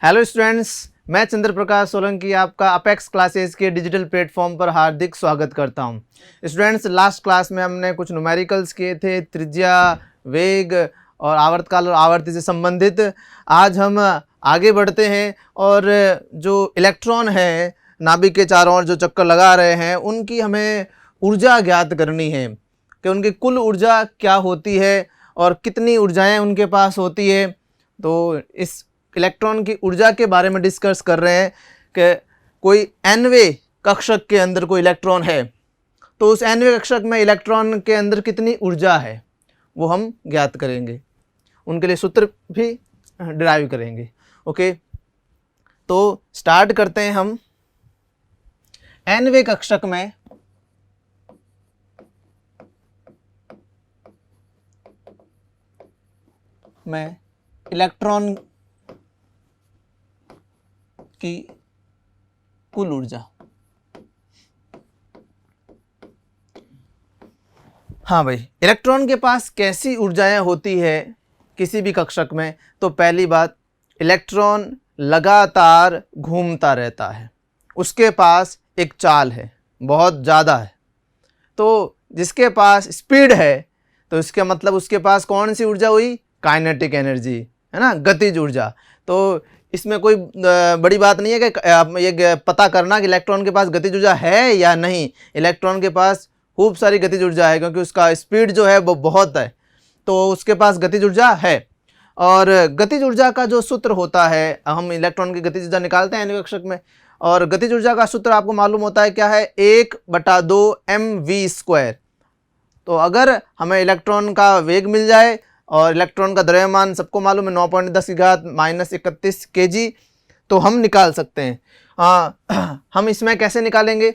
Hello students, मैं चंद्र प्रकाश सोलंकी आपका apex classes के डिजिटल प्लेटफॉर्म पर हार्दिक स्वागत करता हूं। स्टूडेंट्स, लास्ट क्लास में हमने कुछ न्यूमेरिकल्स किए थे, त्रिज्या, वेग और आवर्तकाल और आवर्ती से संबंधित। आज हम आगे बढ़ते हैं और जो इलेक्ट्रॉन है नाभिक के चारों ओर जो चक्कर लगा रहे हैं उनकी हमें ऊर्जा ज्ञात करनी है कि उनकी कुल ऊर्जा क्या होती है और कितनी ऊर्जाएं उनके पास होती है। तो इस इलेक्ट्रॉन की ऊर्जा के बारे में डिस्कस कर रहे हैं कि कोई nवे कक्षक के अंदर कोई इलेक्ट्रॉन है तो उस nवे कक्षक में इलेक्ट्रॉन के अंदर कितनी ऊर्जा है वो हम ज्ञात करेंगे। उनके लिए सूत्र भी डिराइव करेंगे। ओके, तो स्टार्ट करते हैं हम। nवे कक्षक में इलेक्ट्रॉन की कुल ऊर्जा। हाँ भाई, इलेक्ट्रॉन के पास कैसी ऊर्जाएं होती है किसी भी कक्षक में? तो पहली बात, इलेक्ट्रॉन लगातार घूमता रहता है, उसके पास एक चाल है, बहुत ज़्यादा है। तो जिसके पास स्पीड है तो इसका मतलब उसके पास कौन सी ऊर्जा हुई? काइनेटिक एनर्जी, है ना, गतिज ऊर्जा। तो इसमें कोई बड़ी बात नहीं है कि आप ये पता करना कि इलेक्ट्रॉन के पास गतिज ऊर्जा है या नहीं। इलेक्ट्रॉन के पास खूब सारी गतिज ऊर्जा है क्योंकि उसका स्पीड जो है वो बहुत है, तो उसके पास गतिज ऊर्जा है। और गतिज ऊर्जा का जो सूत्र होता है, हम इलेक्ट्रॉन की गतिज ऊर्जा निकालते हैं कक्षक में, और गतिज ऊर्जा का सूत्र आपको मालूम होता है क्या है? 1/2 mv²। तो अगर हमें इलेक्ट्रॉन का वेग मिल जाए और इलेक्ट्रॉन का द्रव्यमान सबको मालूम है 9.10⁻³ kg, तो हम निकाल सकते हैं। हम इसमें कैसे निकालेंगे?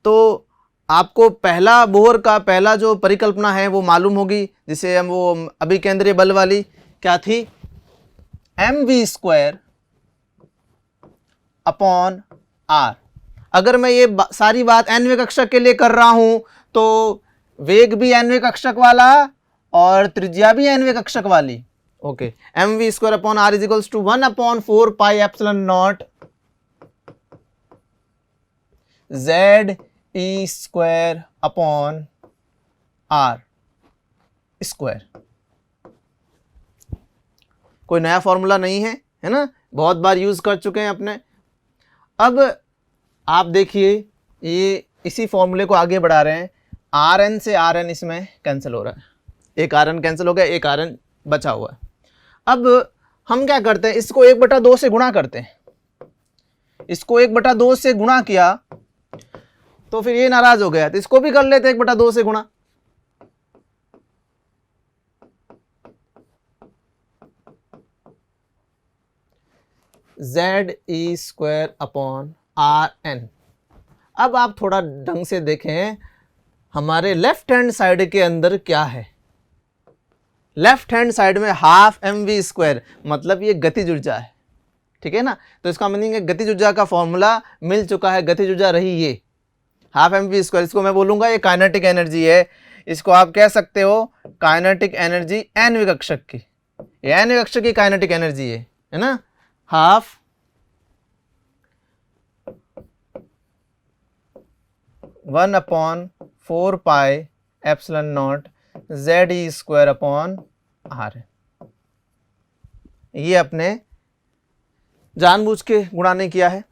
तो आपको पहला बोहर का पहला जो परिकल्पना है वो मालूम होगी, जिसे हम वो अभिकेंद्रीय बल वाली क्या थी? mv² upon r। अगर मैं ये सारी बात nवे कक्षक के लिए कर रहा हूं तो वेग भी nवे कक्षक वाला और त्रिज्या भी nवे कक्षक वाली। Okay, mv² upon r is 1/4πε0 ze² upon r square. कोई नया फॉर्मूला नहीं है, है ना, बहुत बार यूज कर चुके हैं अपने। अब आप देखिए, ये इसी फॉर्मूले को आगे बढ़ा रहे हैं। rn से rn इसमें कैंसिल हो रहा है, एक rn कैंसिल हो गया, एक rn बचा हुआ है। अब हम क्या करते हैं, इसको 1/2 से गुणा करते हैं। इसको 1/2 से गुणा किया तो फिर ये नाराज हो गया, तो इसको भी कर लेते 1/2 से गुणा। ze² upon rn। अब आप थोड़ा ढंग से देखें, हमारे लेफ्ट हैंड साइड के अंदर क्या है? लेफ्ट हैंड साइड में 1/2 mv², मतलब ये गतिज ऊर्जा है, ठीक है ना। तो इसका मीनिंग है गतिज ऊर्जा का फॉर्मूला मिल चुका है। गतिज ऊर्जा रही ये 1/2 mv²। इसको मैं बोलूंगा ये काइनेटिक एनर्जी है। इसको आप कह सकते हो काइनेटिक एनर्जी nवे कक्षक की। ये nवे कक्षक की काइनेटिक एनर्जी है ना। 1/2 1/4πε0 ze² अपॉन r। ये अपने जानबूझ के गुणा नहीं किया है,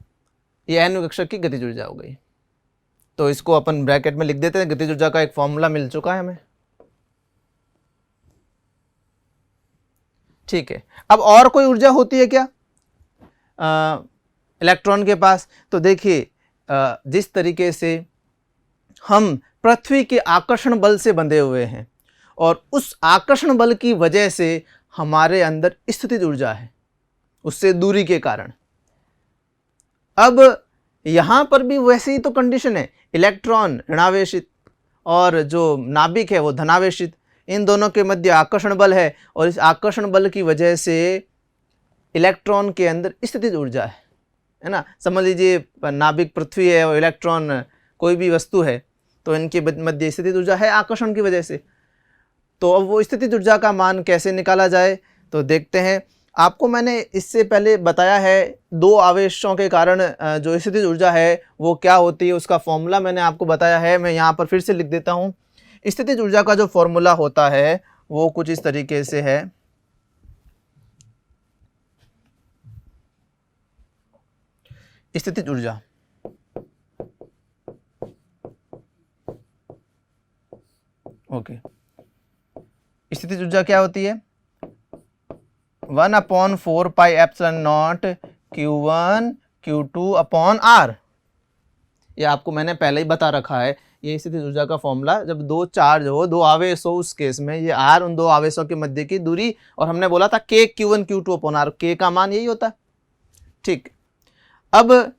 ये nवे कक्षक की गतिज ऊर्जा हो गई। तो इसको अपन ब्रैकेट में लिख देते हैं। गतिज ऊर्जा का एक फॉर्मूला मिल चुका है हमें, ठीक है। अब और कोई ऊर्जा होती है क्या इलेक्ट्रॉन के पास? तो देखिए, जिस तरीके से हम पृथ्वी के आकर्षण बल से बंधे हुए हैं और उस आकर्षण बल की वजह से हमारे अंदर स्थितिज ऊर्जा है, उससे दूरी के कारण। अब यहाँ पर भी वैसे ही तो कंडीशन है, इलेक्ट्रॉन ऋणावेशित और जो नाभिक है वो धनावेशित। इन दोनों के मध्य आकर्षण बल है और इस आकर्षण बल की वजह से इलेक्ट्रॉन के अंदर स्थितिज ऊर्जा है ना। समझ लीजिए नाभिक पृथ्वी है और इलेक्ट्रॉन कोई भी वस्तु है, तो इनके मध्य स्थितिज ऊर्जा है आकर्षण की वजह से। तो अब वो स्थितिज ऊर्जा का मान कैसे निकाला जाए? तो देखते हैं। आपको मैंने इससे पहले बताया है दो आवेशों के कारण जो स्थितिज ऊर्जा है वो क्या होती है, उसका फॉर्मूला मैंने आपको बताया है। मैं यहाँ पर फिर से लिख देता हूँ। स्थितिज ऊर्जा का जो फॉर्मूला होता है वो कुछ इस तरीके से है। स्थितिज ऊर्जा ओके, स्थितिज ऊर्जा क्या होती है? 1/4 pi epsilon not Q1 Q2 upon R। ये आपको मैंने पहले ही बता रखा है। ये स्थितिज ऊर्जा का फॉर्मूला, जब दो चार्ज हो, दो आवेश हो, उस केस में ये R उन दो आवेशों के मध्य की दूरी, और हमने बोला था K Q1 Q2 upon R, K का मान यही होता है। ठीक, अब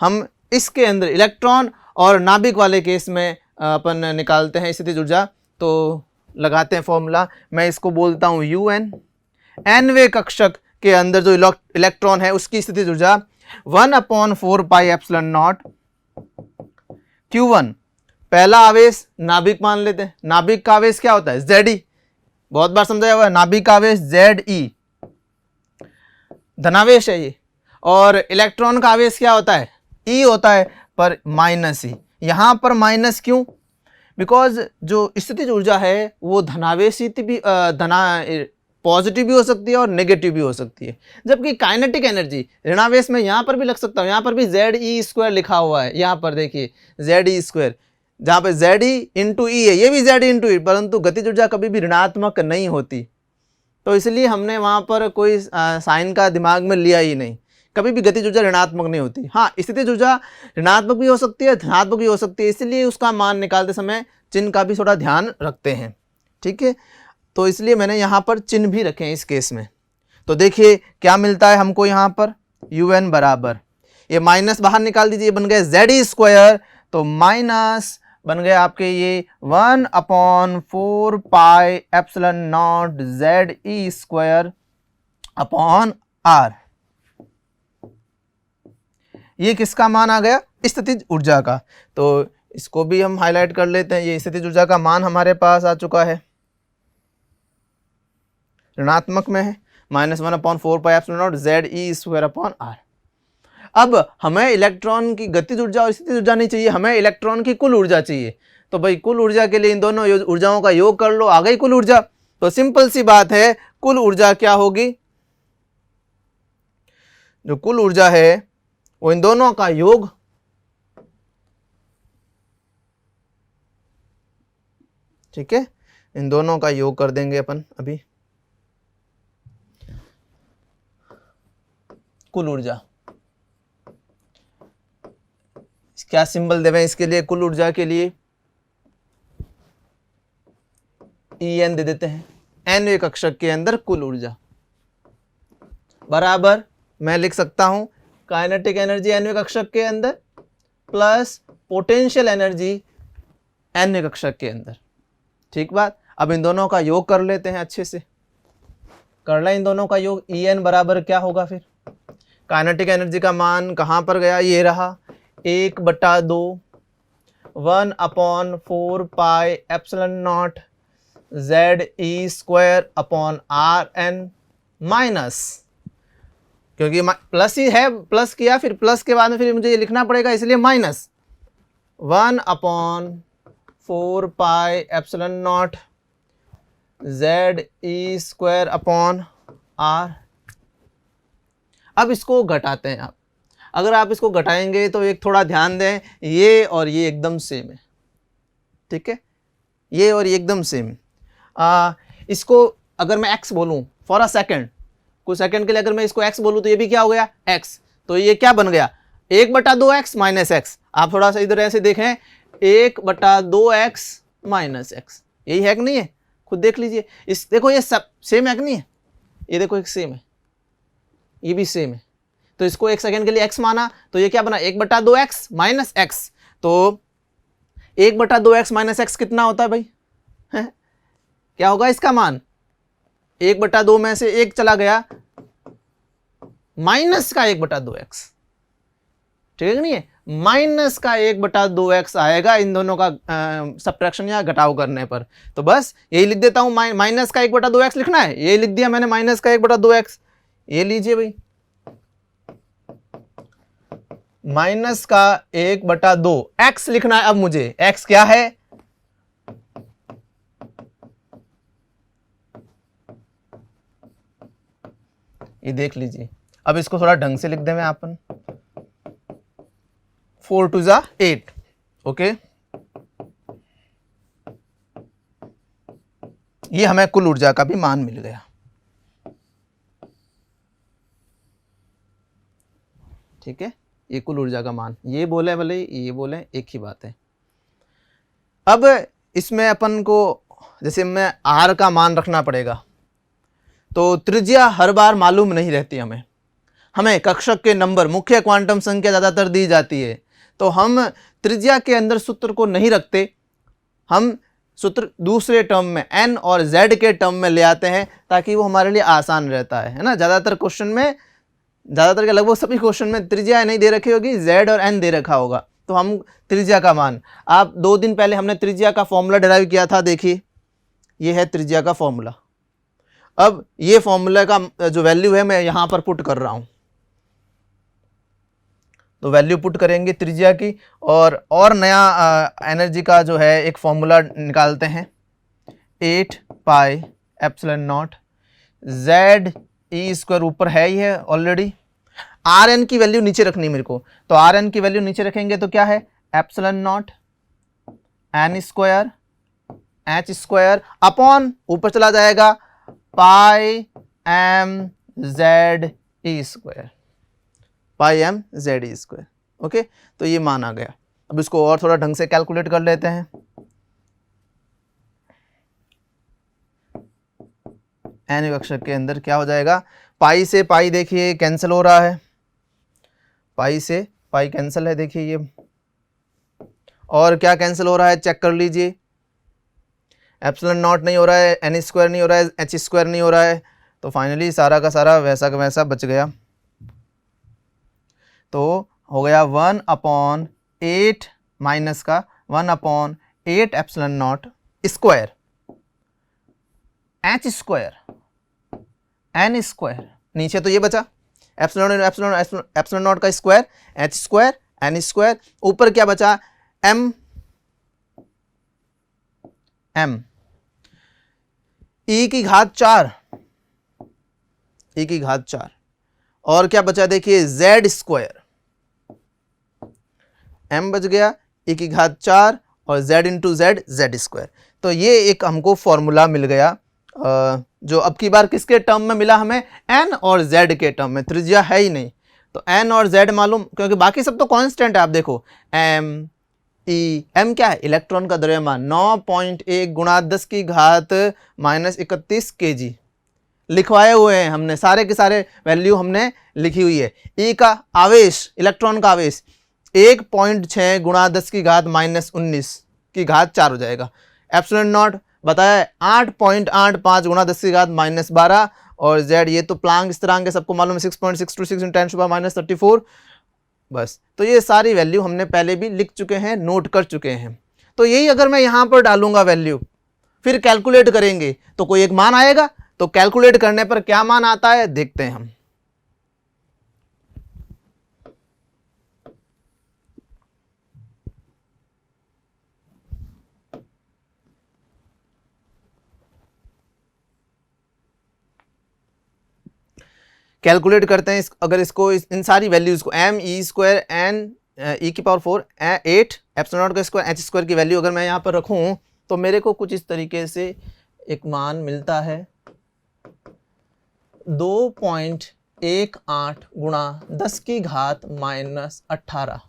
हम इसके अंदर इलेक्ट्रॉन और नाभिक वाले केस में अपन निकालते हैं स्थितिज ऊर्जा। तो लगाते हैं फॉर्मूला। मैं इसको बोलता हूँ UN। nवे कक्षक के अंदर जो इलेक्ट्रॉन है उसकी स्थितिज ऊर्जा 1/4 पाई एप्सिलॉन नॉट Q1। पहला आवेश नाभिक मान लेते हैं। नाभिक का आवेश क्या होता है? Ze। बहुत बार समझाया हुआ है, नाभिक का आवेश Ze, धनावेश है ये। और इलेक्ट्रॉन का आवेश क्या होता है? E होता है, पर माइनस E। यहां पर माइनस क्यों? बिकॉज जो स्थितिज ऊर्जा है वो धनावेशित भी पॉजिटिव भी हो सकती है और नेगेटिव भी हो सकती है, जबकि काइनेटिक एनर्जी ऋणावेश में यहाँ पर भी लग सकता हूँ। यहाँ पर भी Ze² लिखा हुआ है, यहाँ पर देखिए Ze², जहाँ पे Ze इंटू ई है, ये भी Ze इंटू ई, परंतु गतिज ऊर्जा कभी भी ऋणात्मक नहीं होती, तो इसलिए हमने वहाँ पर कोई साइन का दिमाग में लिया ही नहीं। कभी भी गतिज ऊर्जा ऋणात्मक नहीं होती। हाँ, स्थितिज ऊर्जा ऋणात्मक भी हो सकती है, धनात्मक भी हो सकती है, इसलिए उसका मान निकालते समय चिन्ह का भी थोड़ा ध्यान रखते हैं। ठीक है, तो इसलिए मैंने यहाँ पर चिन्ह भी रखे हैं इस केस में। तो देखिए क्या मिलता है हमको यहाँ पर, UN बराबर, ये माइनस बाहर निकाल दीजिए, बन गए Ze², तो माइनस बन गए आपके ये 1/4 pi epsilon not Ze² upon R। ये किसका मान आ गया? स्थितिज ऊर्जा का। तो इसको भी हम हाईलाइट कर लेते हैं। ये स्थितिज ऊर्जा का मान हमारे पास आ चुका है, ऋणात्मक में है, -1/4 pi epsilon not Ze² upon R। अब हमें इलेक्ट्रॉन की गतिज ऊर्जा और स्थितिज ऊर्जा नहीं चाहिए, हमें इलेक्ट्रॉन की कुल ऊर्जा चाहिए। तो भाई कुल ऊर्जा के लिए इन दोनों ऊर्जाओं का योग कर लो, आ गई कुल ऊर्जा। तो सिंपल सी बात है, कुल ऊर्जा क्या होगी? जो कुल ऊर्जा है वो इन दोनों का योग, ठीक है, इन दोनों का योग कर देंगे अपन अभी। कुल ऊर्जा क्या सिंबल देवें इसके लिए? कुल ऊर्जा के लिए En दे देते हैं। nवे कक्षक के अंदर कुल ऊर्जा बराबर, मैं लिख सकता हूं काइनेटिक एनर्जी nवे कक्षक के अंदर प्लस पोटेंशियल एनर्जी nवे कक्षक के अंदर। ठीक बात। अब इन दोनों का योग कर लेते हैं, अच्छे से कर लें इन दोनों का योग। En बराबर क्या होगा फिर? काइनेटिक एनर्जी का मान कहाँ पर गया? ये रहा 1/2 1/4 pi epsilon not Ze² upon Rn minus, क्योंकि प्लस ही है, प्लस किया, फिर प्लस के बाद में फिर मुझे ये लिखना पड़ेगा, इसलिए minus 1/4 pi epsilon not Ze² upon R। अब इसको घटाते हैं आप। अगर आप इसको घटाएंगे तो एक थोड़ा ध्यान दें, ये और ये एकदम सेम है। ठीक है, ये और ये एकदम सेम। इसको अगर मैं x बोलूं फॉर अ सेकेंड, कुछ सेकंड के लिए अगर मैं इसको x बोलूं तो ये भी क्या हो गया? x। तो ये क्या बन गया? 1/2x minus x। आप थोड़ा सा इधर ऐसे देखें, 1/2x माइनस x, यही है कि नहीं है? खुद देख लीजिए। इस देखो ये सब सेम है कि नहीं है? ये देखो एक सेम है, ये भी सेम है। तो इसको एक सेकंड के लिए x माना, तो ये क्या बना? 1/2x minus x। तो 1/2x माइनस x कितना होता है भाई? है? क्या होगा इसका मान? 1/2 में से 1 चला गया, माइनस का 1/2x। ठीक है कि नहीं है? माइनस का 1/2x आएगा इन दोनों का सब्ट्रैक्शन या घटाव करने पर। तो बस यही लिख देता हूं, माइनस का 1/2x लिखना है, यही लिख दिया मैंने, माइनस का 1/2x। ये लीजिए भाई, माइनस का 1/2 x लिखना है। अब मुझे x क्या है, ये देख लीजिए। अब इसको थोड़ा ढंग से लिख दें अपन, 4 2 जा 8, ओके। ये हमें कुल ऊर्जा का भी मान मिल गया, ठीक है। ये कुल ऊर्जा का मान, ये बोले भले ये बोले, एक ही बात है। अब इसमें अपन को जैसे में r का मान रखना पड़ेगा, तो त्रिज्या हर बार मालूम नहीं रहती हमें। हमें कक्षक के नंबर, मुख्य क्वांटम संख्या ज़्यादातर दी जाती है, तो हम त्रिज्या के अंदर सूत्र को नहीं रखते, हम सूत्र दूसरे टर्म में n और z के टर्म में ले आते हैं, ताकि वो हमारे लिए आसान रहता है ना। ज़्यादातर क्वेश्चन में, ज़्यादातर के लगभग सभी क्वेश्चन में त्रिज्या नहीं दे रखी होगी, z और n दे रखा होगा, तो हम त्रिज्या का मान, आप 2 दिन पहले हमने त्रिज्या का फॉर्मूला डिराइव किया था, देखिए ये है त्रिज्या का फॉर्मूला। अब ये फॉर्मूला का जो वैल्यू है मैं यहाँ पर पुट कर रहा हूँ, तो वैल्यू पुट करेंगे त्रिज्या की, और नया एनर्जी का जो है एक फॉर्मूला निकालते हैं, 8 pi epsilon not z E square, ऊपर है ही है ऑलरेडी। आर एन की वैल्यू नीचे रखनी मेरे को, तो आर एन की वैल्यू नीचे रखेंगे तो क्या है, epsilon not an square H square upon ऊपर चला जाएगा पाई एम जेड ई स्क्वायर, पाई M Z E square, okay. तो ये मान आ गया। अब इसको और थोड़ा ढंग से कैलकुलेट कर लेते हैं। एन कक्षक के अंदर क्या हो जाएगा, पाई से पाई देखिए कैंसिल हो रहा है, पाई से पाई कैंसिल है, देखिए ये, और क्या कैंसिल हो रहा है चेक कर लीजिए, एप्सिलॉन नॉट नहीं हो रहा है, एन स्क्वायर नहीं हो रहा है, एच स्क्वायर नहीं हो रहा है, तो फाइनली सारा का सारा वैसा का वैसा बच गया। तो हो गया 1/8 माइनस का 1/8 epsilon not square H square N square, नीचे तो ये बचा एप्सिलॉन नॉट का square H square N square, ऊपर क्या बचा एम ई की घात 4 ई की घात 4, और क्या बचा देखिए जेड स्क्वायर, एम बच गया, ई की घात 4 और Z into Z Z square. तो ये एक हमको फॉर्मूला मिल गया, जो अब की बार किसके टर्म में मिला हमें, एन और जेड के टर्म में, त्रिज्या है ही नहीं, तो एन और जेड मालूम, क्योंकि बाकी सब तो कांस्टेंट है। आप देखो एम ई, एम क्या है, इलेक्ट्रॉन का द्रव्यमान 9.1 गुणा 10 की घात -31 kg लिखवाए हुए हैं हमने, सारे के सारे वैल्यू हमने लिखी हुई है। ई का आवेश, इलेक्ट्रॉन का आवेश 1.6 गुणा 10 की घात -19 की घात 4 हो जाएगा। एप्सिलॉन नॉट बताया 8.85 गुणा 10 की घात -12, और जेड ये तो प्लांक स्थिरांक है, सबको मालूम है 6.626 × 10⁻34। बस, तो ये सारी वैल्यू हमने पहले भी लिख चुके हैं, नोट कर चुके हैं। तो यही अगर मैं यहाँ पर डालूंगा वैल्यू, फिर कैलकुलेट करेंगे तो कोई एक मान आएगा, तो कैलकुलेट करने पर क्या मान आता है देखते हैं हम। कैलकुलेट करते हैं अगर इसको, इन सारी वैल्यूज को, M E square N E की पावर 4 8 एप्सिलॉन नॉट का स्क्वायर एच स्क्वायर की वैल्यू अगर मैं यहाँ पर रखूँ, तो मेरे को कुछ इस तरीके से एक मान मिलता है 2.18 गुणा 10 की घात -18।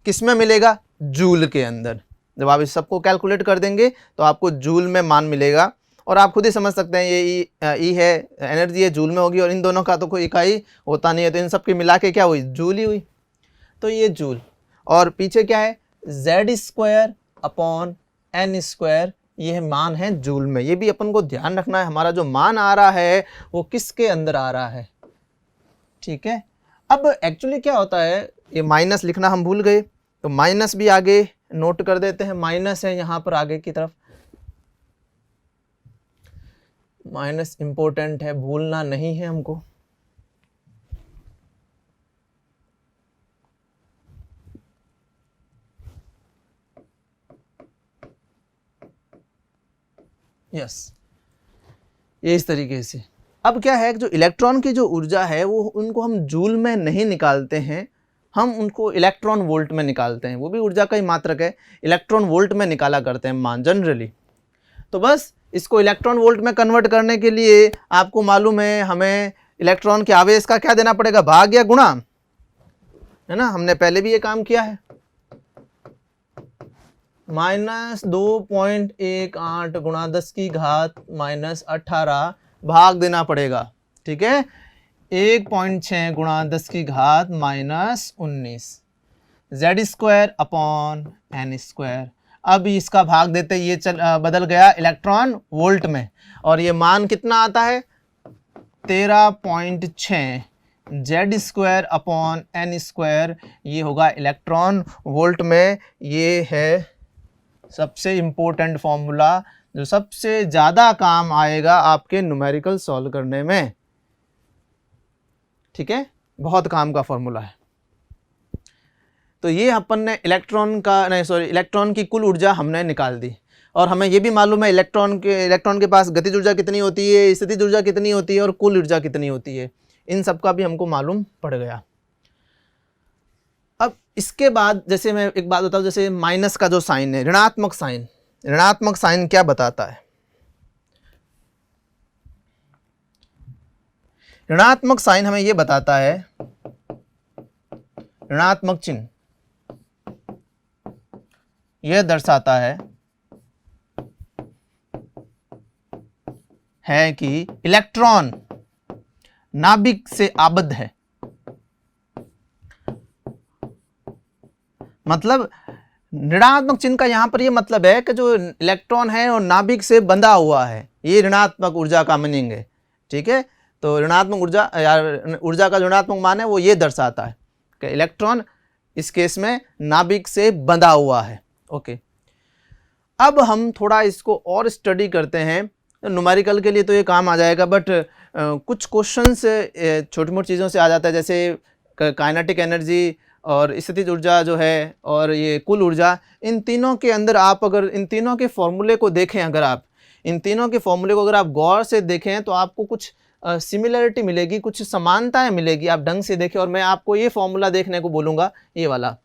किस में मिलेगा, जूल के अंदर। जब आप इस सबको कैलकुलेट कर देंगे तो आपको जूल में मान मिलेगा, और आप खुद ही समझ सकते हैं ये ई है, एनर्जी है, जूल में होगी, और इन दोनों का तो कोई इकाई होता नहीं है, तो इन सब की मिला के क्या हुई, जूल ही हुई। तो ये जूल, और पीछे क्या है Z square upon N square, ये मान है जूल में। ये भी अपन को ध्यान रखना है, हमारा जो मान आ रहा है वो किसके अंदर आ रहा है, ठीक है। अब एक्चुअली क्या होता है, ये माइनस लिखना हम भूल गए, तो माइनस भी आगे नोट कर देते हैं, माइनस है यहाँ पर आगे की तरफ, माइनस इंपॉर्टेंट है, भूलना नहीं है हमको। यस, ये इस तरीके से। अब क्या है, जो इलेक्ट्रॉन की जो ऊर्जा है वो उनको हम जूल में नहीं निकालते हैं, हम उनको इलेक्ट्रॉन वोल्ट में निकालते हैं। वो भी ऊर्जा का ही मात्रक है, इलेक्ट्रॉन वोल्ट में निकाला करते हैं मान जनरली। तो बस इसको इलेक्ट्रॉन वोल्ट में कन्वर्ट करने के लिए आपको मालूम है हमें इलेक्ट्रॉन के आवेश का क्या देना पड़ेगा, भाग या गुणा, है ना। हमने पहले भी ये काम किया है। -2.18 गुणा 10 की घात -18 भाग देना पड़ेगा, ठीक है। 1.6 गुणा 10 की घात -19 Z² अपॉन N²। अब इसका भाग देते ये बदल गया इलेक्ट्रॉन वोल्ट में, और ये मान कितना आता है 13.6 Z² अपॉन N²। ये होगा इलेक्ट्रॉन वोल्ट में। ये है सबसे इम्पोर्टेंट फॉर्मूला जो सबसे ज़्यादा काम आएगा आपके न्यूमेरिकल सॉल्व करने में, ठीक है। बहुत काम का फॉर्मूला है। तो ये अपन ने इलेक्ट्रॉन की कुल ऊर्जा हमने निकाल दी, और हमें ये भी मालूम है इलेक्ट्रॉन के पास गतिज ऊर्जा कितनी होती है, स्थितिज ऊर्जा कितनी होती है और कुल ऊर्जा कितनी होती है। इन सब का भी हमको मालूम पड़ गया। अब इसके बाद जैसे मैं एक बात बताऊं, जैसे माइनस का जो साइन है, ऋणात्मक साइन क्या बताता है। ऋणात्मक साइन हमें यह बताता है, ऋणात्मक चिन्ह यह दर्शाता है कि इलेक्ट्रॉन नाभिक से आबद्ध है। मतलब ऋणात्मक चिन्ह का यहां पर यह मतलब है कि जो इलेक्ट्रॉन है और नाभिक से बंधा हुआ है, ये ऋणात्मक ऊर्जा का मीनिंग है, ठीक है। तो ऋणात्मक ऊर्जा या ऊर्जा का ऋणात्मक मान है वो ये दर्शाता है कि इलेक्ट्रॉन इस केस में नाभिक से बंधा हुआ है। ओके, अब हम थोड़ा इसको और स्टडी करते हैं। न्यूमेरिकल के लिए तो ये काम आ जाएगा, बट कुछ क्वेश्चंस छोटी मोटी चीज़ों से आ जाता है, जैसे काइनेटिक एनर्जी और स्थितिज ऊर्जा जो है और ये कुल ऊर्जा, इन तीनों के अंदर आप अगर इन तीनों के फॉर्मूले को देखें, अगर आप इन तीनों के फॉर्मूले को अगर आप गौर से देखें तो आपको कुछ सिमिलरिटी मिलेगी, कुछ समानताएं मिलेगी। आप ढंग से देखें, और मैं आपको ये फॉर्मूला देखने को बोलूँगा, ये वाला।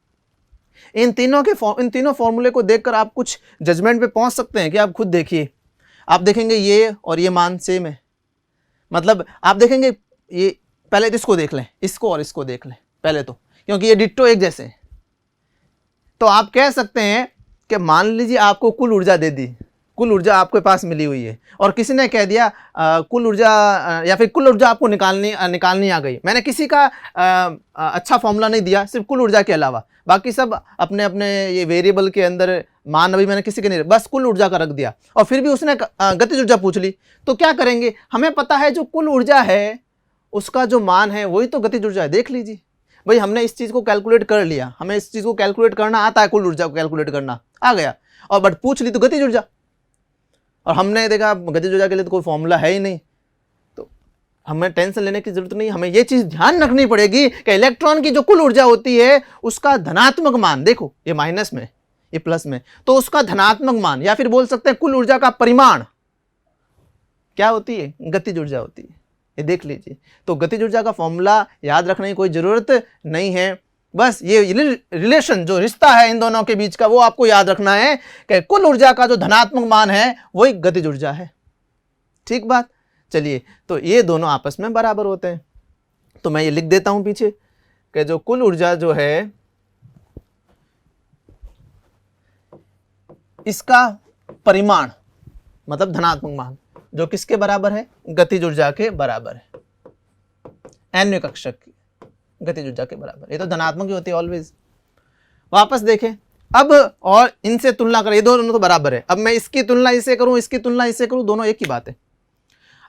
इन तीनों फॉर्मूले को देखकर आप कुछ जजमेंट पे पहुंच सकते हैं कि आप खुद देखिए, आप देखेंगे ये और ये मान सेम है। मतलब आप देखेंगे ये, पहले तो इसको देख लें, इसको और इसको देख लें पहले तो, क्योंकि ये डिट्टो एक जैसे हैं। तो आप कह सकते हैं कि मान लीजिए आपको कुल ऊर्जा दे दी, कुल ऊर्जा आपके पास मिली हुई है, और किसी ने कह दिया कुल ऊर्जा या फिर कुल ऊर्जा आपको निकालनी आ गई। मैंने किसी का अच्छा फॉर्मूला नहीं दिया, सिर्फ कुल ऊर्जा के अलावा बाकी सब अपने अपने ये वेरिएबल के अंदर मान अभी मैंने किसी के नहीं, बस कुल ऊर्जा का रख दिया, और फिर भी उसने गतिज ऊर्जा पूछ ली। तो क्या करेंगे, हमें पता है जो कुल ऊर्जा है उसका जो मान है वही तो गतिज ऊर्जा है। देख लीजिए भाई, हमने इस चीज़ को कैलकुलेट कर लिया, हमें इस चीज़ को कैलकुलेट करना आता है, कुल ऊर्जा को कैलकुलेट करना आ गया, और बट पूछ ली तो गतिज ऊर्जा, और हमने देखा गतिज ऊर्जा के लिए तो कोई फॉर्मूला है ही नहीं। तो हमें टेंशन लेने की जरूरत नहीं, हमें ये चीज़ ध्यान रखनी पड़ेगी कि इलेक्ट्रॉन की जो कुल ऊर्जा होती है उसका धनात्मक मान, देखो ये माइनस में ये प्लस में, तो उसका धनात्मक मान या फिर बोल सकते हैं कुल ऊर्जा का परिमाण क्या होती है, गतिज ऊर्जा होती है। ये देख लीजिए। तो गतिज ऊर्जा का फॉर्मूला याद रखने की कोई ज़रूरत नहीं है, बस ये रिलेशन जो रिश्ता है इन दोनों के बीच का वो आपको याद रखना है कि कुल ऊर्जा का जो धनात्मक मान है वही गतिज ऊर्जा है। ठीक बात। चलिए, तो ये दोनों आपस में बराबर होते हैं। तो मैं ये लिख देता हूं पीछे कि जो कुल ऊर्जा जो है इसका परिमाण मतलब धनात्मक मान जो किसके बराबर है, गतिज ऊर्जा के बराबर है, एनवें कक्षक की गतिज ऊर्जा के बराबर। ये तो धनात्मक ही होती है ऑलवेज। वापस देखें अब, और इनसे तुलना करें, ये दोनों तो बराबर है। अब मैं इसकी तुलना इससे करूं, इसकी तुलना इससे करूं, दोनों एक ही बात है।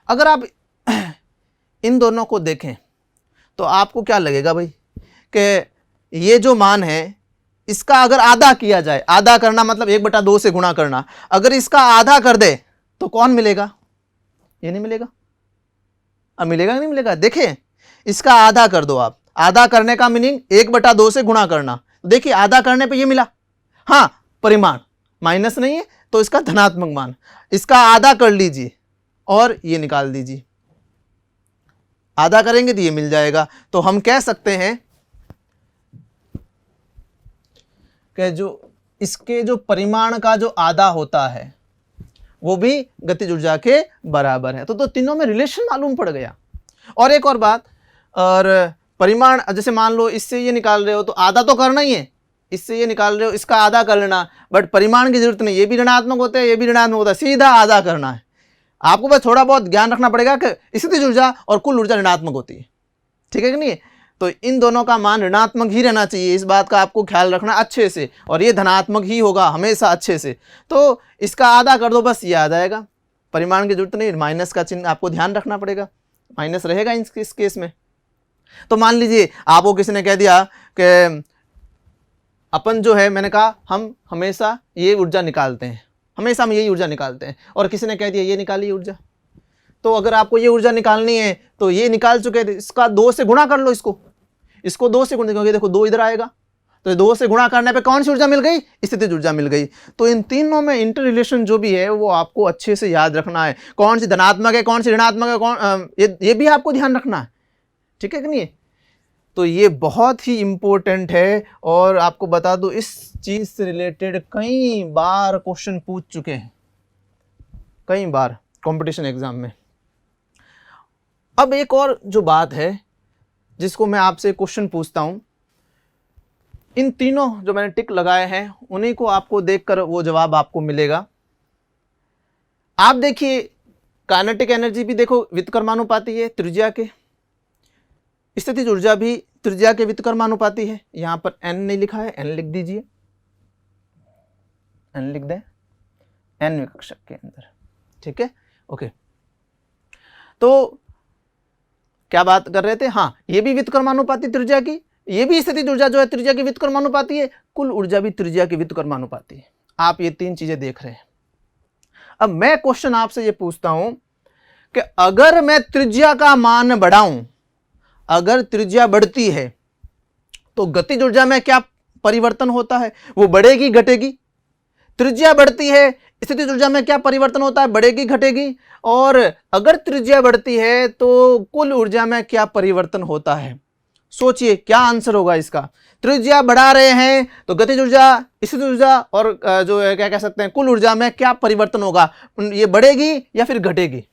अगर आप इन दोनों को देखें तो आपको क्या लगेगा भाई कि ये जो मान है इसका अगर आधा किया जाए, आधा करना मतलब 1/2 से गुणा करना, अगर इसका आधा कर दे तो कौन मिलेगा, ये नहीं मिलेगा। अब मिलेगा नहीं मिलेगा, देखिए इसका आधा कर दो आप, आधा करने का मीनिंग 1/2 से गुणा करना। देखिए आधा करने पे ये मिला, हाँ परिमाण माइनस नहीं है तो इसका धनात्मक मान, इसका आधा कर लीजिए और ये निकाल दीजिए, आधा करेंगे तो ये मिल जाएगा। तो हम कह सकते हैं कि जो इसके जो परिमाण का जो आधा होता है वो भी गतिज ऊर्जा के बराबर है। तो तीनों में रिलेशन मालूम पड़ गया। और एक और बात, और परिमाण जैसे मान लो इससे ये निकाल रहे हो तो आधा तो करना ही है, इससे ये निकाल रहे हो इसका आधा कर लेना, बट परिमाण की जरूरत नहीं, ये भी ऋणात्मक होता है ये भी ऋणात्मक होता है, सीधा आधा करना है। आपको बस थोड़ा बहुत ज्ञान रखना पड़ेगा कि स्थितिज ऊर्जा और कुल ऊर्जा ऋणात्मक होती है, ठीक है कि नहीं। तो इन दोनों का मान ऋणात्मक ही रहना चाहिए, इस बात का आपको ख्याल रखना अच्छे से, और ये धनात्मक ही होगा हमेशा अच्छे से। तो इसका आधा कर दो, बस ये आ जाएगा, परिमाण की जरूरत नहीं, माइनस का चिन्ह आपको ध्यान रखना पड़ेगा, माइनस रहेगा इस केस में। तो मान लीजिए आपको किसी ने कह दिया कि अपन जो है, मैंने कहा हम हमेशा ये ऊर्जा निकालते हैं, हमेशा हम यही ऊर्जा निकालते हैं, और किसी ने कह दिया ये निकालिए ऊर्जा। तो अगर आपको ये ऊर्जा निकालनी है तो ये निकाल चुके थे, इसका 2 से गुणा कर लो, इसको 2 से गुणा, क्योंकि देखो 2 इधर आएगा, तो 2 से गुणा करने पे कौन सी ऊर्जा मिल गई, स्थितिज ऊर्जा मिल गई। तो इन तीनों में इंटर रिलेशन जो भी है वो आपको अच्छे से याद रखना है, कौन सी धनात्मक है कौन सी ऋणात्मक है, कौन ये भी आपको ध्यान रखना है, ठीक है कि नहीं। तो ये बहुत ही इम्पोर्टेंट है, और आपको बता दूं इस चीज से रिलेटेड कई बार क्वेश्चन पूछ चुके हैं, कई बार कंपटीशन एग्जाम में। अब एक और जो बात है जिसको मैं आपसे क्वेश्चन पूछता हूं, इन तीनों जो मैंने टिक लगाए हैं उन्हीं को आपको देखकर वो जवाब आपको मिलेगा। आप देखिए काइनेटिक एनर्जी भी देखो व्युत्क्रमानुपाती है त्रिज्या के, स्थितिज ऊर्जा भी त्रिज्या के व्युत्क्रमानुपाती है। यहां पर n नहीं लिखा है, n लिख दीजिए, n लिख दें, n विकक्षक के अंदर, ठीक है, ओके। तो क्या बात कर रहे थे, हाँ ये भी व्युत्क्रमानुपाती त्रिज्या की, ये भी स्थितिज ऊर्जा जो है त्रिज्या की व्युत्क्रमानुपाती है, कुल ऊर्जा भी त्रिज्या की व्युत्क्रमानुपाती है। आप ये 3 चीजें देख रहे हैं। अब मैं क्वेश्चन आपसे ये पूछता हूं कि अगर मैं त्रिज्या का मान बढ़ाऊं, अगर त्रिज्या बढ़ती है तो गतिज ऊर्जा में क्या परिवर्तन होता है, वो बढ़ेगी घटेगी। त्रिज्या बढ़ती है, स्थितिज ऊर्जा में क्या परिवर्तन होता है, बढ़ेगी घटेगी। और अगर त्रिज्या बढ़ती है तो कुल ऊर्जा में क्या परिवर्तन होता है। सोचिए क्या आंसर होगा इसका। त्रिज्या बढ़ा रहे हैं तो गतिज ऊर्जा, स्थितिज ऊर्जा और जो है क्या कह सकते हैं कुल ऊर्जा में क्या परिवर्तन होगा, ये बढ़ेगी या फिर घटेगी।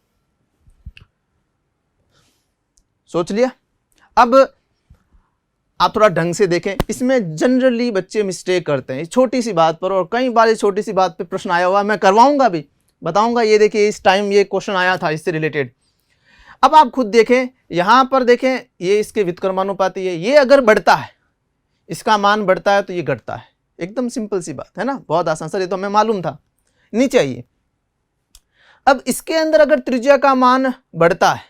सोच लिया। अब आप थोड़ा ढंग से देखें, इसमें जनरली बच्चे मिस्टेक करते हैं छोटी सी बात पर, और कई बार इस छोटी सी बात पे प्रश्न आया हुआ, मैं करवाऊंगा भी, बताऊंगा। ये देखिए इस टाइम ये क्वेश्चन आया था इससे रिलेटेड। अब आप खुद देखें, यहां पर देखें, ये इसके व्युत्क्रमानुपाती है, ये अगर बढ़ता है, इसका मान बढ़ता है तो ये घटता है। एकदम सिंपल सी बात है ना, बहुत आसान। सर ये तो हमें मालूम था। नीचे आइए, अब इसके अंदर अगर त्रिज्या का मान बढ़ता है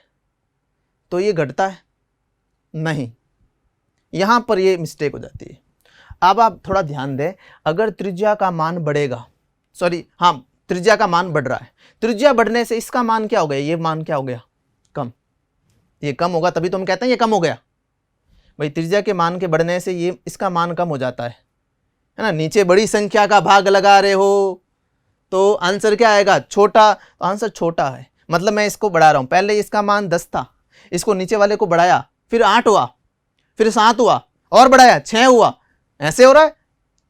तो ये घटता है नहीं, यहां पर ये मिस्टेक हो जाती है। अब आप थोड़ा ध्यान दें, अगर त्रिज्या का मान बढ़ेगा, सॉरी हाँ त्रिज्या का मान बढ़ रहा है, त्रिज्या बढ़ने से इसका मान क्या हो गया, ये मान क्या हो गया, कम। ये कम होगा तभी तो हम कहते हैं ये कम हो गया भाई। त्रिज्या के मान के बढ़ने से ये इसका मान कम हो जाता है ना। नीचे बड़ी संख्या का भाग लगा रहे हो तो आंसर क्या आएगा, छोटा। तो आंसर छोटा है, मतलब मैं इसको बढ़ा रहा हूं। पहले इसका मान 10 था, इसको नीचे वाले को बढ़ाया, फिर 8 हुआ, फिर 7 हुआ, और बढ़ाया 6 हुआ, ऐसे हो रहा है,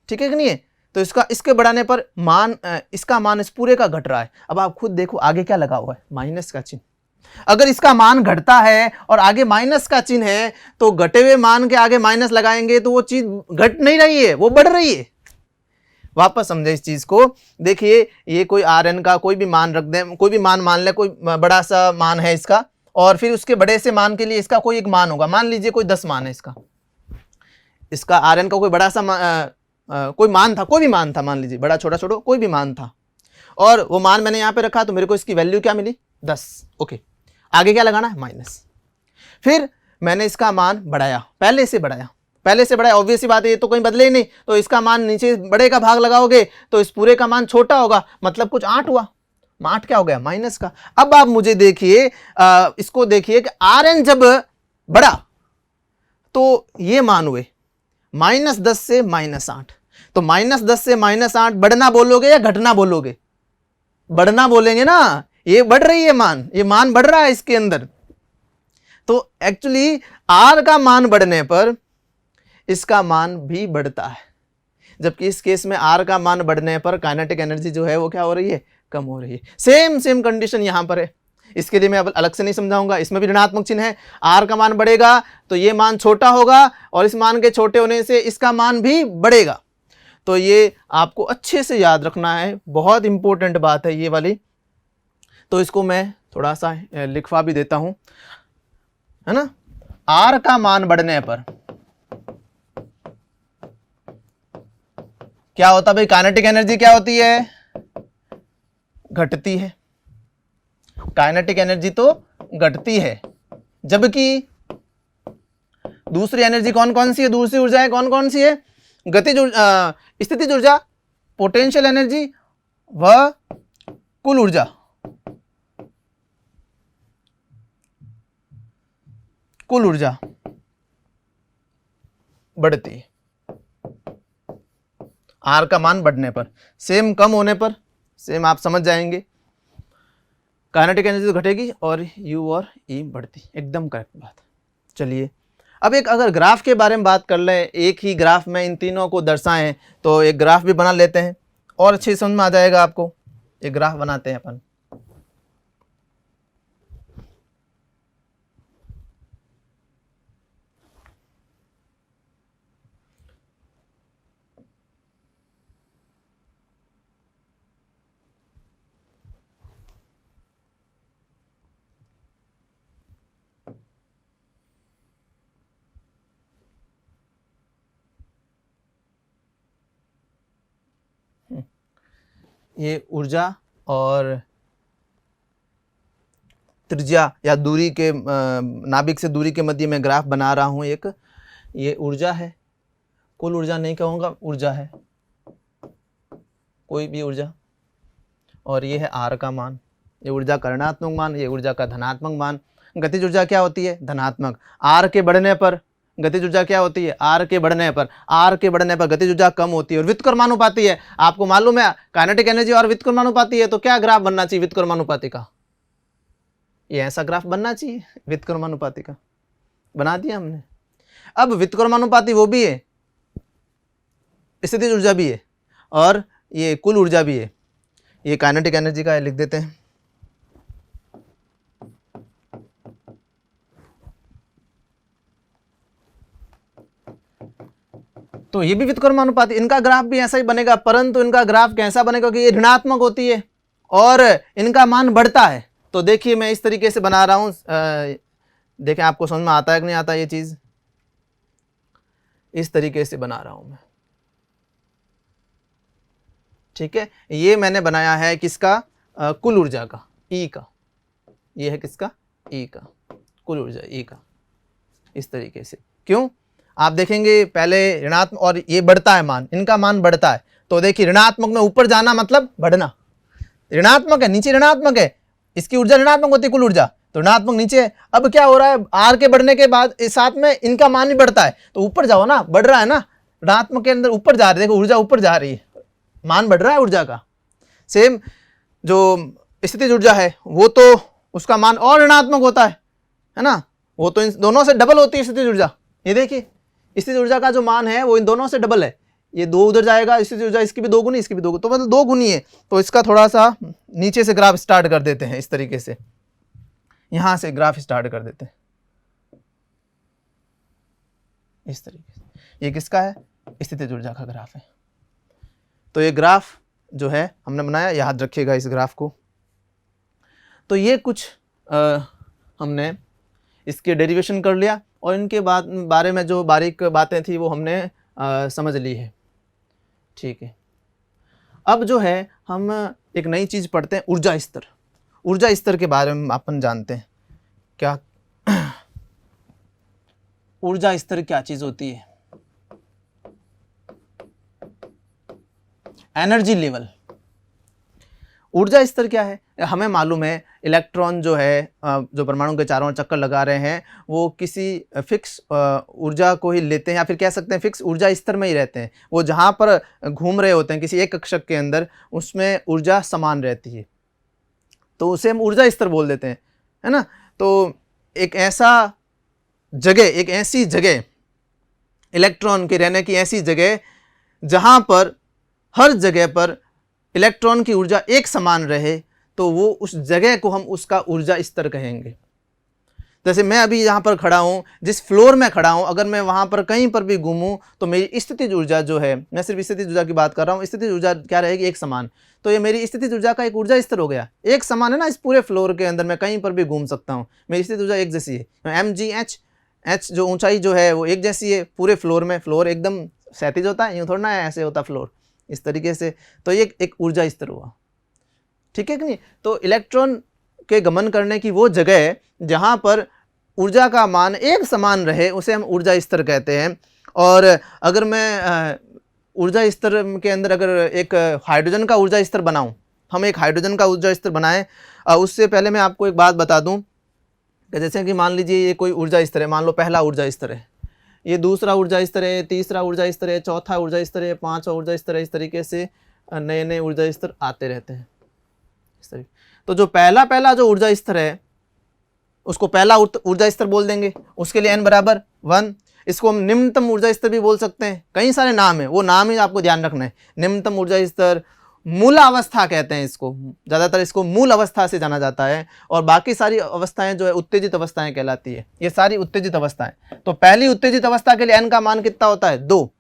ठीक है कि नहीं है। तो इसके बढ़ाने पर मान, इसका मान इस पूरे का घट रहा है। अब आप खुद देखो आगे क्या लगा हुआ है, माइनस का चिन्ह। अगर इसका मान घटता है और आगे माइनस का चिन्ह है तो घटे हुए मान के आगे माइनस लगाएंगे तो वो चीज घट नहीं रही है, वो बढ़ रही है। वापस समझे इस चीज को। देखिए ये कोई Rn का कोई भी मान रख दें, कोई भी मान मान ले, कोई बड़ा सा मान है इसका, और फिर उसके बड़े से मान के लिए इसका कोई एक मान होगा। मान लीजिए कोई 10 मान है इसका Rn का कोई बड़ा सा कोई मान था, कोई भी मान था, मान लीजिए बड़ा छोटा छोटा कोई भी मान था, और वो मान मैंने यहाँ पे रखा तो मेरे को इसकी वैल्यू क्या मिली, 10। ओके, आगे क्या लगाना है, माइनस। फिर मैंने इसका मान बढ़ाया, पहले से बढ़ाया, ऑब्वियस सी बात है, ये तो कहीं बदले ही नहीं। तो इसका मान नीचे बड़े का भाग लगाओगे तो इस पूरे का मान छोटा होगा, मतलब कुछ 8 हुआ। 8 क्या हो गया, माइनस का। अब आप मुझे देखिए, इसको देखिए कि Rn जब बढ़ा तो ये मान हुए -10 से -8। तो -10 से -8 बढ़ना बोलोगे या घटना बोलोगे, बढ़ना बोलेंगे ना, ये बढ़ रही है मान, ये मान बढ़ रहा है इसके अंदर। तो एक्चुअली आर का मान बढ़ने पर इसका मान भी बढ़ता है, जबकि इस केस में आर का मान बढ़ने पर काइनेटिक एनर्जी जो है वो क्या हो रही है, कम हो रही है। सेम कंडीशन यहां पर है, इसके लिए मैं अब अलग से नहीं समझाऊंगा। इसमें भी ऋणात्मक चिन्ह है, आर का मान बढ़ेगा तो ये मान छोटा होगा और इस मान के छोटे होने से इसका मान भी बढ़ेगा। तो ये आपको अच्छे से याद रखना है, बहुत इंपॉर्टेंट बात है ये वाली। तो इसको मैं थोड़ा सा लिखवा भी देता हूं, है ना। आर का मान बढ़ने पर क्या होता भाई, काइनेटिक एनर्जी क्या होती है, घटती है। काइनेटिक एनर्जी तो घटती है, जबकि दूसरी एनर्जी कौन कौन सी है, दूसरी ऊर्जाएं कौन कौन सी है, गतिज स्थितिज ऊर्जा, पोटेंशियल एनर्जी व कुल ऊर्जा। कुल ऊर्जा बढ़ती है आर का मान बढ़ने पर। सेम कम होने पर सेम आप समझ जाएंगे, काइनेटिक एनर्जी तो घटेगी और यू और ई बढ़ती। एकदम करेक्ट बात। चलिए अब एक अगर ग्राफ के बारे में बात कर लें, एक ही ग्राफ में इन तीनों को दर्शाएं, तो एक ग्राफ भी बना लेते हैं और अच्छे समझ में आ जाएगा आपको। एक ग्राफ बनाते हैं अपन। ये ऊर्जा और त्रिज्या या दूरी के नाभिक से दूरी के मध्य में ग्राफ बना रहा हूं एक। ये ऊर्जा है, कुल ऊर्जा नहीं कहूँगा, ऊर्जा है, कोई भी ऊर्जा। और ये है आर का मान, ये ऊर्जा का ऋणात्मक मान, ये ऊर्जा का धनात्मक मान। गतिज ऊर्जा क्या होती है, धनात्मक। आर के बढ़ने पर गतिज ऊर्जा क्या होती है, आर के बढ़ने पर गतिज ऊर्जा कम होती है और व्युत्क्रमानुपाती है। आपको मालूम है काइनेटिक एनर्जी और व्युत्क्रमानुपाती है, तो क्या ग्राफ बनना चाहिए व्युत्क्रमानुपाती का, ये ऐसा ग्राफ बनना चाहिए व्युत्क्रमानुपाती का। बना दिया हमने। अब व्युत्क्रमानुपाती वो भी है, स्थितिज ऊर्जा भी है और ये कुल ऊर्जा भी है। ये काइनेटिक एनर्जी का है, लिख देते हैं। तो ये भी व्युत्क्रमानुपाती, इनका ग्राफ भी ऐसा ही बनेगा, परंतु इनका ग्राफ कैसा बनेगा कि ये ऋणात्मक होती है और इनका मान बढ़ता है। तो देखिए मैं इस तरीके से बना रहा हूं, देखें आपको समझ में आता है कि नहीं आता ये चीज। इस तरीके से बना रहा हूं मैं, ठीक है। ये मैंने बनाया है किसका, कुल ऊर्जा का, ई का। ये है किसका, ई का, कुल ऊर्जा ई का। इस तरीके से क्यों, आप देखेंगे पहले ऋणात्मक और ये बढ़ता है मान, इनका मान बढ़ता है। तो देखिए ऋणात्मक में ऊपर जाना मतलब बढ़ना, ऋणात्मक है नीचे ऋणात्मक है, इसकी ऊर्जा ऋणात्मक होती है कुल ऊर्जा, तो ऋणात्मक नीचे है। अब क्या हो रहा है, आर के बढ़ने के बाद इस साथ में इनका मान भी बढ़ता है, तो ऊपर जाओ ना, बढ़ रहा है ना, ऋणात्मक के अंदर ऊपर जा रही है, देखो ऊर्जा ऊपर जा रही है, मान बढ़ रहा है ऊर्जा का। सेम जो स्थितिज ऊर्जा है वो तो उसका मान और ऋणात्मक होता है ना, वो तो इन दोनों से डबल होती है स्थितिज ऊर्जा। ये देखिए स्थितिज ऊर्जा का जो मान है वो इन दोनों से डबल है, ये दो उधर जाएगा, स्थितिज ऊर्जा इसकी भी दो गुनी, इसकी भी दो गुनी, तो मतलब दो गुनी है। तो इसका थोड़ा सा नीचे से ग्राफ स्टार्ट कर देते हैं, इस तरीके से यहां से ग्राफ स्टार्ट कर देते हैं इस तरीके से। ये किसका है, स्थितिज ऊर्जा का ग्राफ है। तो ये ग्राफ जो है हमने बनाया, याद रखिएगा इस ग्राफ को। तो ये कुछ हमने इसके डेरिवेशन कर लिया और इनके बारे में जो बारीक बातें थी वो हमने समझ ली है, ठीक है। अब जो है हम एक नई चीज़ पढ़ते हैं, ऊर्जा स्तर। ऊर्जा स्तर के बारे में अपन जानते हैं क्या, ऊर्जा स्तर क्या चीज़ होती है, एनर्जी लेवल। ऊर्जा स्तर क्या है, हमें मालूम है इलेक्ट्रॉन जो है जो परमाणु के चारों ओर चक्कर लगा रहे हैं वो किसी फिक्स ऊर्जा को ही लेते हैं, या फिर कह सकते हैं फिक्स ऊर्जा स्तर में ही रहते हैं। वो जहाँ पर घूम रहे होते हैं किसी एक कक्षक के अंदर, उसमें ऊर्जा समान रहती है। तो उसे हम ऊर्जा स्तर बोल देते हैं, है ना। तो एक ऐसी जगह इलेक्ट्रॉन के रहने की ऐसी जगह जहां पर हर जगह पर इलेक्ट्रॉन की ऊर्जा एक समान रहे, तो वो उस जगह को हम उसका ऊर्जा स्तर कहेंगे। जैसे मैं अभी यहाँ पर खड़ा हूँ, जिस फ्लोर में खड़ा हूँ, अगर मैं वहाँ पर कहीं पर भी घूमूं तो मेरी स्थितिज ऊर्जा जो है, मैं सिर्फ स्थितिज ऊर्जा की बात कर रहा हूँ, स्थितिज ऊर्जा क्या रहेगी, एक समान। तो ये मेरी स्थितिज ऊर्जा का एक ऊर्जा स्तर हो गया, एक समान है ना। इस पूरे फ्लोर के अंदर मैं कहीं पर भी घूम सकता हूँ, मेरी स्थितिज ऊर्जा एक जैसी है। mgh जो ऊंचाई जो है वो एक जैसी है पूरे फ्लोर में। फ्लोर एकदम क्षैतिज होता है, यूँ थोड़ा ना ऐसे होता फ्लोर, इस तरीके से। तो ये एक ऊर्जा स्तर हुआ, ठीक है कि नहीं। तो इलेक्ट्रॉन के गमन करने की वो जगह जहाँ पर ऊर्जा का मान एक समान रहे, उसे हम ऊर्जा स्तर कहते हैं। और अगर मैं ऊर्जा स्तर के अंदर अगर एक हाइड्रोजन का ऊर्जा स्तर बनाऊं, हम एक हाइड्रोजन का ऊर्जा स्तर बनाएं, उससे पहले मैं आपको एक बात बता दूं कि जैसे कि मान लीजिए ये कोई ऊर्जा स्तर है, मान लो पहला ऊर्जा स्तर है, ये दूसरा ऊर्जा स्तर है, तीसरा ऊर्जा स्तर है, चौथा ऊर्जा स्तर है, पांचवा ऊर्जा स्तर है। इस तरीके से नए नए ऊर्जा स्तर आते रहते हैं इस तरीके। तो जो पहला जो ऊर्जा स्तर है उसको पहला ऊर्जा स्तर बोल देंगे, उसके लिए n बराबर 1। इसको हम निम्नतम ऊर्जा स्तर भी बोल सकते हैं, कई सारे नाम है, वो नाम ही आपको ध्यान रखना है। निम्नतम ऊर्जा स्तर, मूल अवस्था कहते हैं इसको, ज़्यादातर इसको मूल अवस्था से जाना जाता है। और बाकी सारी अवस्थाएं जो है उत्तेजित अवस्थाएं कहलाती है, ये सारी उत्तेजित अवस्थाएं। तो पहली उत्तेजित अवस्था के लिए n का मान कितना होता है, 2।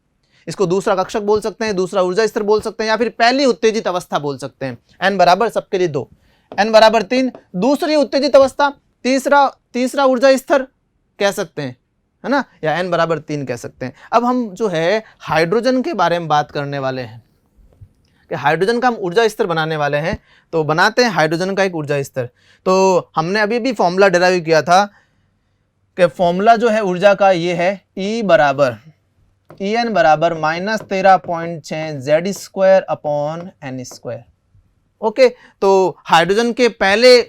इसको दूसरा कक्षक बोल सकते हैं, दूसरा ऊर्जा स्तर बोल सकते हैं, या फिर पहली उत्तेजित अवस्था बोल सकते हैं। n बराबर सबके लिए 2, n बराबर 3 दूसरी उत्तेजित अवस्था, तीसरा ऊर्जा स्तर कह सकते हैं, है ना, या n बराबर 3 कह सकते हैं। अब हम जो है हाइड्रोजन के बारे में बात करने वाले हैं कि हाइड्रोजन का हम ऊर्जा स्तर बनाने वाले हैं। तो बनाते हैं हाइड्रोजन का एक ऊर्जा स्तर। तो हमने अभी भी फॉर्मूला डिराइव किया था कि फॉर्मूला जो है ऊर्जा का ये है E बराबर En बराबर -13.6 Z² अपॉन n²। ओके, तो हाइड्रोजन के पहले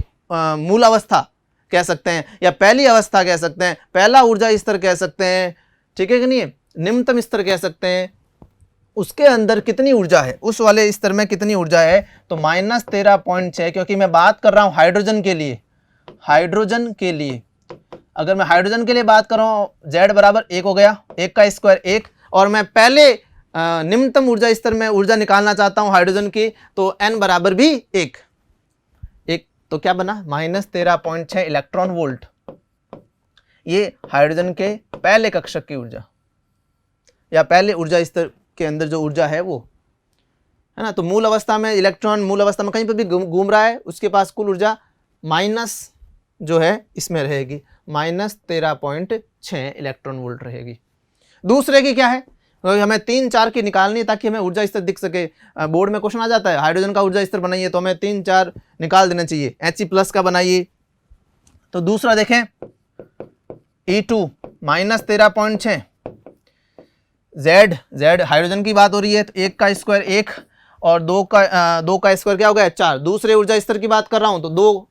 मूल अवस्था कह सकते हैं, या पहली अवस्था कह सकते हैं, पहला ऊर्जा स्तर कह सकते हैं, ठीक है कि नहीं, निम्नतम स्तर कह सकते हैं। उसके अंदर कितनी ऊर्जा है, उस वाले स्तर में कितनी ऊर्जा है, तो -13.6, क्योंकि मैं बात कर रहा हूं हाइड्रोजन के लिए। हाइड्रोजन के लिए अगर मैं हाइड्रोजन के लिए बात कर रहा हूं, Z बराबर 1 हो गया, 1 का स्क्वायर 1, और मैं पहले निम्नतम ऊर्जा स्तर में ऊर्जा निकालना चाहता हूं हाइड्रोजन की, तो n बराबर भी 1। तो क्या बना, -13.6 इलेक्ट्रॉन वोल्ट। ये हाइड्रोजन के पहले कक्षक की ऊर्जा, या पहले ऊर्जा स्तर के अंदर जो ऊर्जा है वो, है ना। तो मूल अवस्था में इलेक्ट्रॉन मूल अवस्था में कहीं पर भी घूम रहा है, उसके पास कुल ऊर्जा माइनस जो है इसमें रहेगी, -13.6 इलेक्ट्रॉन वोल्ट रहेगी। दूसरे की क्या है, हमें 3 4 की निकालनी है ताकि हमें ऊर्जा स्तर दिख सके। बोर्ड में क्वेश्चन आ जाता है हाइड्रोजन का ऊर्जा स्तर बनाइए, तो हमें 3 4 निकाल देना चाहिए। He+ का बनाइए। तो दूसरा देखें E2 -13.6 Z हाइड्रोजन की बात हो रही है, तो 1 का स्क्वायर 1 और 2 का स्क्वायर क्या हो गया 4। दूसरे ऊर्जा स्तर की बात कर रहा हूं, तो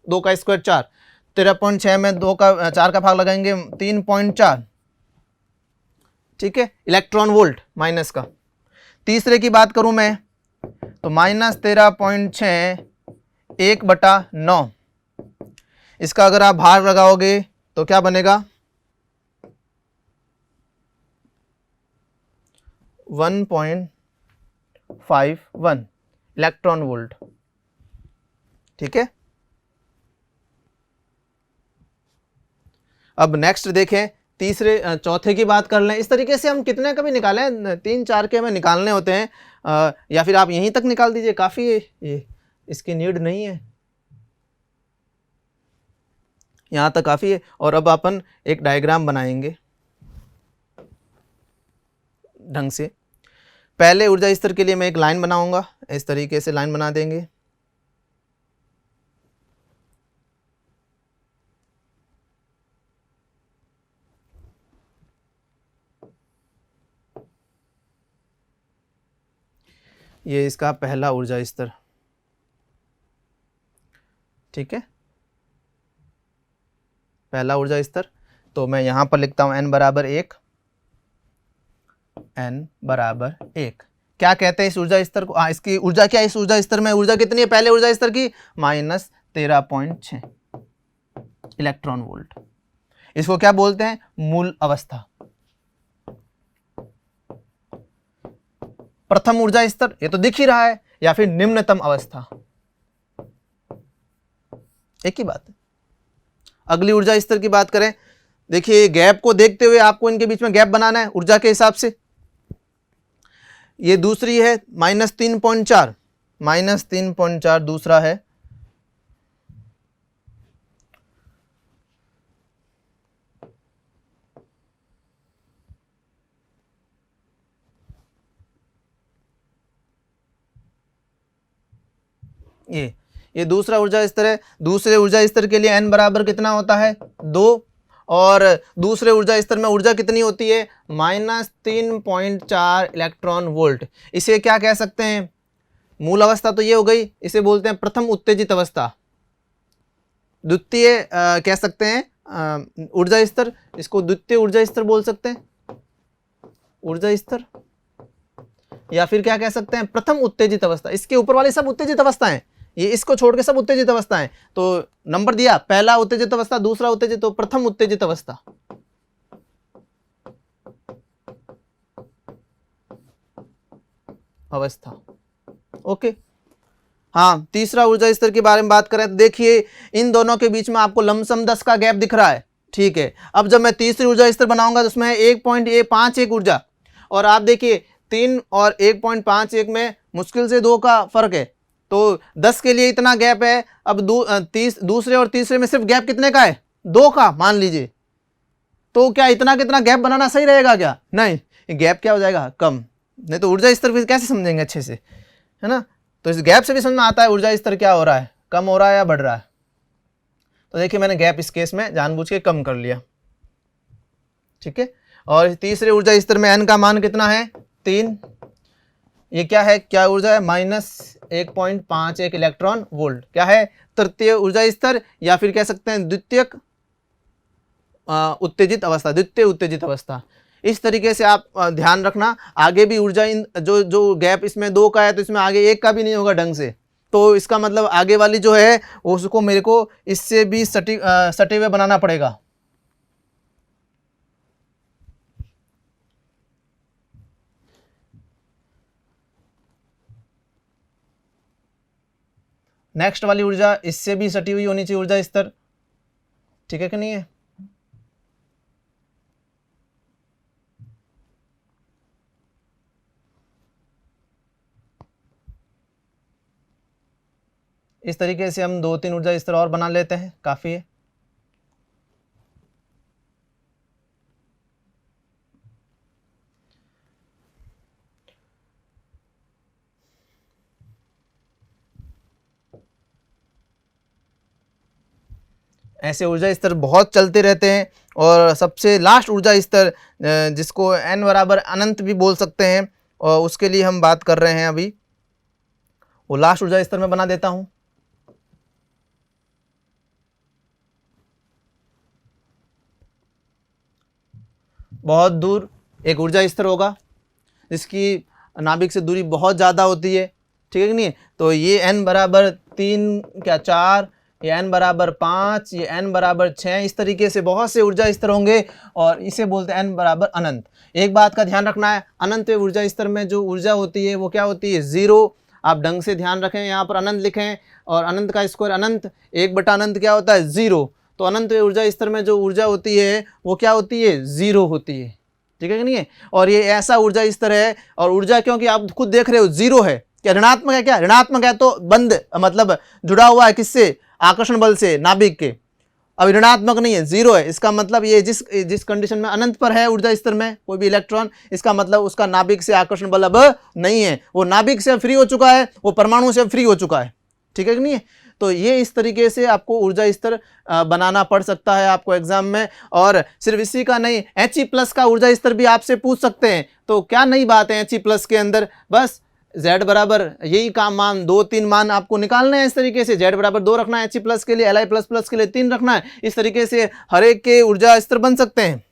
2 का स्क्वायर 4, 13.6 में 4 का भाग लगाएंगे 3.4, ठीक है, इलेक्ट्रॉन वोल्ट माइनस का। तीसरे की बात करूं मैं, तो -13.6 1/9, इसका अगर आप भाग लगाओगे तो क्या बनेगा 1.51 इलेक्ट्रॉन वोल्ट, ठीक है। अब नेक्स्ट देखें, चौथे की बात कर लें। इस तरीके से हम कितने का भी निकालें, 3 4 के हमें निकालने होते हैं, या फिर आप यहीं तक निकाल दीजिए, काफ़ी है ये, इसकी नीड नहीं है, यहाँ तक काफ़ी है। और अब अपन एक डायग्राम बनाएंगे ढंग से। पहले ऊर्जा स्तर के लिए मैं एक लाइन बनाऊंगा, इस तरीके से लाइन बना देंगे। ये इसका पहला ऊर्जा स्तर, ठीक है, पहला ऊर्जा स्तर। तो मैं यहां पर लिखता हूं n बराबर 1, n बराबर 1। क्या कहते हैं इस ऊर्जा स्तर को, इसकी ऊर्जा क्या है, इस ऊर्जा स्तर में ऊर्जा कितनी है पहले ऊर्जा स्तर की, 13.6 इलेक्ट्रॉन वोल्ट। इसको क्या बोलते हैं? मूल अवस्था। प्रथम ऊर्जा स्तर, ये तो दिख ही रहा है, या फिर निम्नतम अवस्था, एक ही बात है। अगली ऊर्जा स्तर की बात करें, देखिए गैप को देखते हुए आपको इनके बीच में गैप बनाना है ऊर्जा के हिसाब से। ये दूसरी है -3.4, -3.4 दूसरा है। ये दूसरा ऊर्जा स्तर है। दूसरे ऊर्जा स्तर के लिए n बराबर कितना होता है? 2, और दूसरे ऊर्जा स्तर में ऊर्जा कितनी होती है? -3.4 इलेक्ट्रॉन वोल्ट। इसे क्या कह सकते हैं? मूल अवस्था तो ये हो गई, इसे बोलते हैं प्रथम उत्तेजित अवस्था। द्वितीय कह सकते हैं ऊर्जा स्तर, इसको द्वितीय ऊर्जा स्तर बोल सकते हैं, ऊर्जा स्तर, या फिर क्या कह सकते हैं? प्रथम उत्तेजित अवस्था। इसके ऊपर वाले सब उत्तेजित अवस्थाएं, ये इसको छोड़ के सब उत्तेजित अवस्थाएं। तो नंबर दिया, पहला उत्तेजित अवस्था, दूसरा उत्तेजित, तो प्रथम उत्तेजित अवस्था। ओके। हाँ, तीसरा ऊर्जा स्तर के बारे में बात करें तो देखिए इन दोनों के बीच में आपको लमसम 10 का गैप दिख रहा है, ठीक है। अब जब मैं तीसरी ऊर्जा स्तर बनाऊंगा तो उसमें 1.51 ऊर्जा, और आप देखिए 3 और 1.51 में मुश्किल से 2 का फर्क है, तो 10 के लिए इतना गैप है। अब दूसरे और तीसरे में सिर्फ गैप कितने का है? 2 का मान लीजिए। तो क्या इतना कितना गैप बनाना सही रहेगा क्या? नहीं, गैप क्या हो जाएगा? कम। नहीं तो ऊर्जा स्तर फिर कैसे समझेंगे अच्छे से, है ना। तो इस गैप से भी समझ में आता है ऊर्जा स्तर क्या हो रहा है, कम हो रहा है या बढ़ रहा है। तो देखिए मैंने गैप इस केस में जानबूझ के कम कर लिया, ठीक है। और तीसरे ऊर्जा स्तर में n का मान कितना है? 3। ये क्या है? क्या ऊर्जा है? -1.51 इलेक्ट्रॉन वोल्ट। क्या है? तृतीय ऊर्जा स्तर, या फिर कह सकते हैं द्वितीयक उत्तेजित अवस्था, द्वितीय उत्तेजित अवस्था। इस तरीके से आप ध्यान रखना। आगे भी ऊर्जा जो गैप इसमें 2 का है तो इसमें आगे 1 का भी नहीं होगा ढंग से, तो इसका मतलब आगे वाली जो है उसको मेरे को इससे भी सटे हुए बनाना पड़ेगा। नेक्स्ट वाली ऊर्जा इससे भी सटी हुई होनी चाहिए ऊर्जा स्तर, ठीक है कि नहीं है। इस तरीके से हम 2-3 ऊर्जा स्तर और बना लेते हैं, काफ़ी है। ऐसे ऊर्जा स्तर बहुत चलते रहते हैं, और सबसे लास्ट ऊर्जा स्तर जिसको n बराबर अनंत भी बोल सकते हैं, और उसके लिए हम बात कर रहे हैं अभी, वो लास्ट ऊर्जा स्तर में बना देता हूं। बहुत दूर एक ऊर्जा स्तर होगा जिसकी नाभिक से दूरी बहुत ज़्यादा होती है, ठीक है कि नहीं। तो ये n बराबर 3 क्या 4, ये n बराबर 5, ये n बराबर 6, इस तरीके से बहुत से ऊर्जा स्तर होंगे, और इसे बोलते हैं n बराबर अनंत। एक बात का ध्यान रखना है, अनंत ऊर्जा स्तर में जो ऊर्जा होती है वो क्या होती है? 0। आप ढंग से ध्यान रखें, यहाँ पर अनंत लिखें, और अनंत का स्क्वायर अनंत, 1/अनंत क्या होता है? 0। तो अनंत ऊर्जा स्तर में जो ऊर्जा होती है वो क्या होती है? 0 होती है, ठीक है कि नहीं है। और ये ऐसा ऊर्जा स्तर है, और ऊर्जा क्योंकि आप खुद देख रहे हो 0 है, क्या ऋणात्मक है? क्या ऋणात्मक है तो बंद, मतलब जुड़ा हुआ है किससे? आकर्षण बल से, नाभिक के। अब ऋणात्मक नहीं है, 0 है, इसका मतलब ये जिस कंडीशन में अनंत पर है ऊर्जा स्तर में कोई भी इलेक्ट्रॉन, इसका मतलब उसका नाभिक से आकर्षण बल अब नहीं है, वो नाभिक से फ्री हो चुका है, वो परमाणु से फ्री हो चुका है, ठीक है कि नहीं है। तो ये इस तरीके से आपको ऊर्जा स्तर बनाना पड़ सकता है आपको एग्जाम में। और सिर्फ इसी का नहीं, He+ का ऊर्जा स्तर भी आपसे पूछ सकते हैं। तो क्या नई बात है He+ के अंदर? बस Z बराबर यही काम, मान 2-3 मान आपको निकालने हैं। इस तरीके से Z बराबर 2 रखना है He+ के लिए, Li++ के लिए 3 रखना है। इस तरीके से हर एक के ऊर्जा स्तर बन सकते हैं।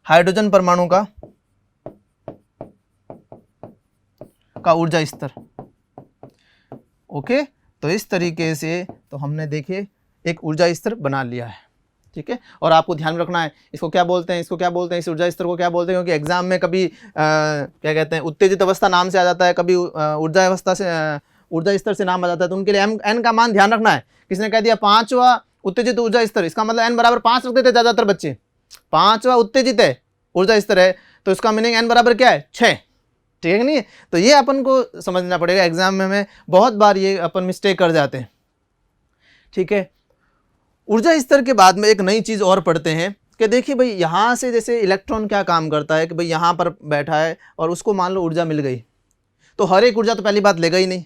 हाइड्रोजन परमाणु का ऊर्जा स्तर, ओके। तो इस तरीके से तो हमने देखिए एक ऊर्जा स्तर बना लिया है, ठीक है। और आपको ध्यान रखना है इसको क्या बोलते हैं, इसको क्या बोलते हैं, इस ऊर्जा स्तर को क्या बोलते हैं, क्योंकि एग्जाम में कभी क्या कहते हैं उत्तेजित अवस्था नाम से आ जाता है, कभी ऊर्जा अवस्था से ऊर्जा स्तर से नाम आ जाता है। तो उनके लिए एन का मान ध्यान रखना है। किसने कह दिया 5वां उत्तेजित ऊर्जा स्तर, इसका मतलब n बराबर 5 रखते थे ज़्यादातर बच्चे। 5वां उत्तेजित है ऊर्जा स्तर है तो इसका मीनिंग n बराबर क्या है 6, ठीक है नहीं। तो ये अपन को समझना पड़ेगा, एग्जाम में हमें बहुत बार ये अपन मिस्टेक कर जाते हैं, ठीक है। ऊर्जा स्तर के बाद में एक नई चीज़ और पढ़ते हैं कि देखिए भाई यहाँ से जैसे इलेक्ट्रॉन क्या काम करता है कि भाई यहाँ पर बैठा है और उसको मान लो ऊर्जा मिल गई, तो हर एक ऊर्जा तो पहली बात लेगा ही नहीं।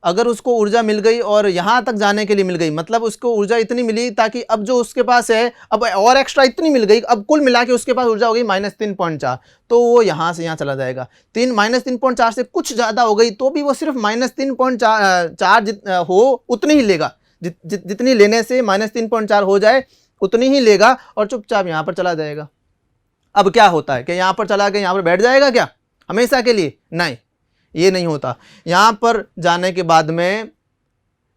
अगर उसको ऊर्जा मिल गई और यहाँ तक जाने के लिए मिल गई, मतलब उसको ऊर्जा इतनी मिली ताकि अब जो उसके पास है अब और एक्स्ट्रा इतनी मिल गई, अब कुल मिला के उसके पास ऊर्जा हो गई -3.4, तो वो यहाँ से यहाँ चला जाएगा। -3.4 से कुछ ज़्यादा हो गई तो भी वो सिर्फ -3.4 हो उतनी ही लेगा, जितनी लेने से -3.4 हो जाए उतनी ही लेगा और चुपचाप यहाँ पर चला जाएगा। अब क्या होता है कि यहाँ पर चला के यहाँ पर बैठ जाएगा क्या हमेशा के लिए? नहीं, ये नहीं होता। यहाँ पर जाने के बाद में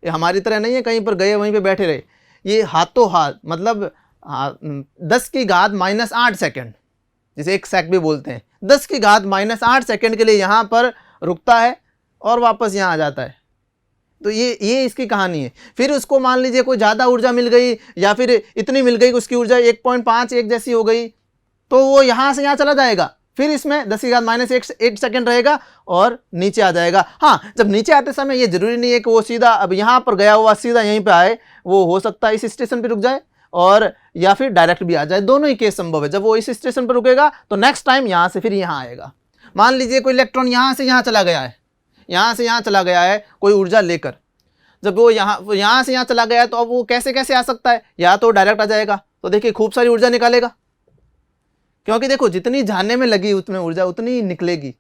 ये हमारी तरह नहीं है कहीं पर गए वहीं पे बैठे रहे, ये हाथों हाथ मतलब 10 की घात -8 सेकेंड, जिसे 1 सेक भी बोलते हैं, 10 की घात -8 सेकेंड के लिए यहाँ पर रुकता है और वापस यहाँ आ जाता है। तो ये इसकी कहानी है। फिर उसको मान लीजिए कोई ज़्यादा ऊर्जा मिल गई या फिर इतनी मिल गई कि उसकी ऊर्जा 1.5 एक जैसी हो गई, तो वो यहाँ से यहाँ चला जाएगा, फिर इसमें 10 की घात -8 सेकेंड रहेगा और नीचे आ जाएगा। हाँ, जब नीचे आते समय ये जरूरी नहीं है कि वो सीधा अब यहाँ पर गया हुआ सीधा यहीं पे आए, वो हो सकता है इस स्टेशन पे रुक जाए और या फिर डायरेक्ट भी आ जाए, दोनों ही केस संभव है। जब वो इस स्टेशन पर रुकेगा तो नेक्स्ट टाइम यहाँ से फिर यहाँ आएगा। मान लीजिए कोई इलेक्ट्रॉन यहाँ से यहाँ चला गया है, यहाँ से यहाँ चला गया है कोई ऊर्जा लेकर, जब वो यहाँ से यहाँ चला गया है तो अब वो कैसे कैसे आ सकता है, या तो डायरेक्ट आ जाएगा तो देखिए खूब सारी ऊर्जा निकालेगा, क्योंकि देखो जितनी जाने में लगी उसमें ऊर्जा उतनी ही निकलेगी।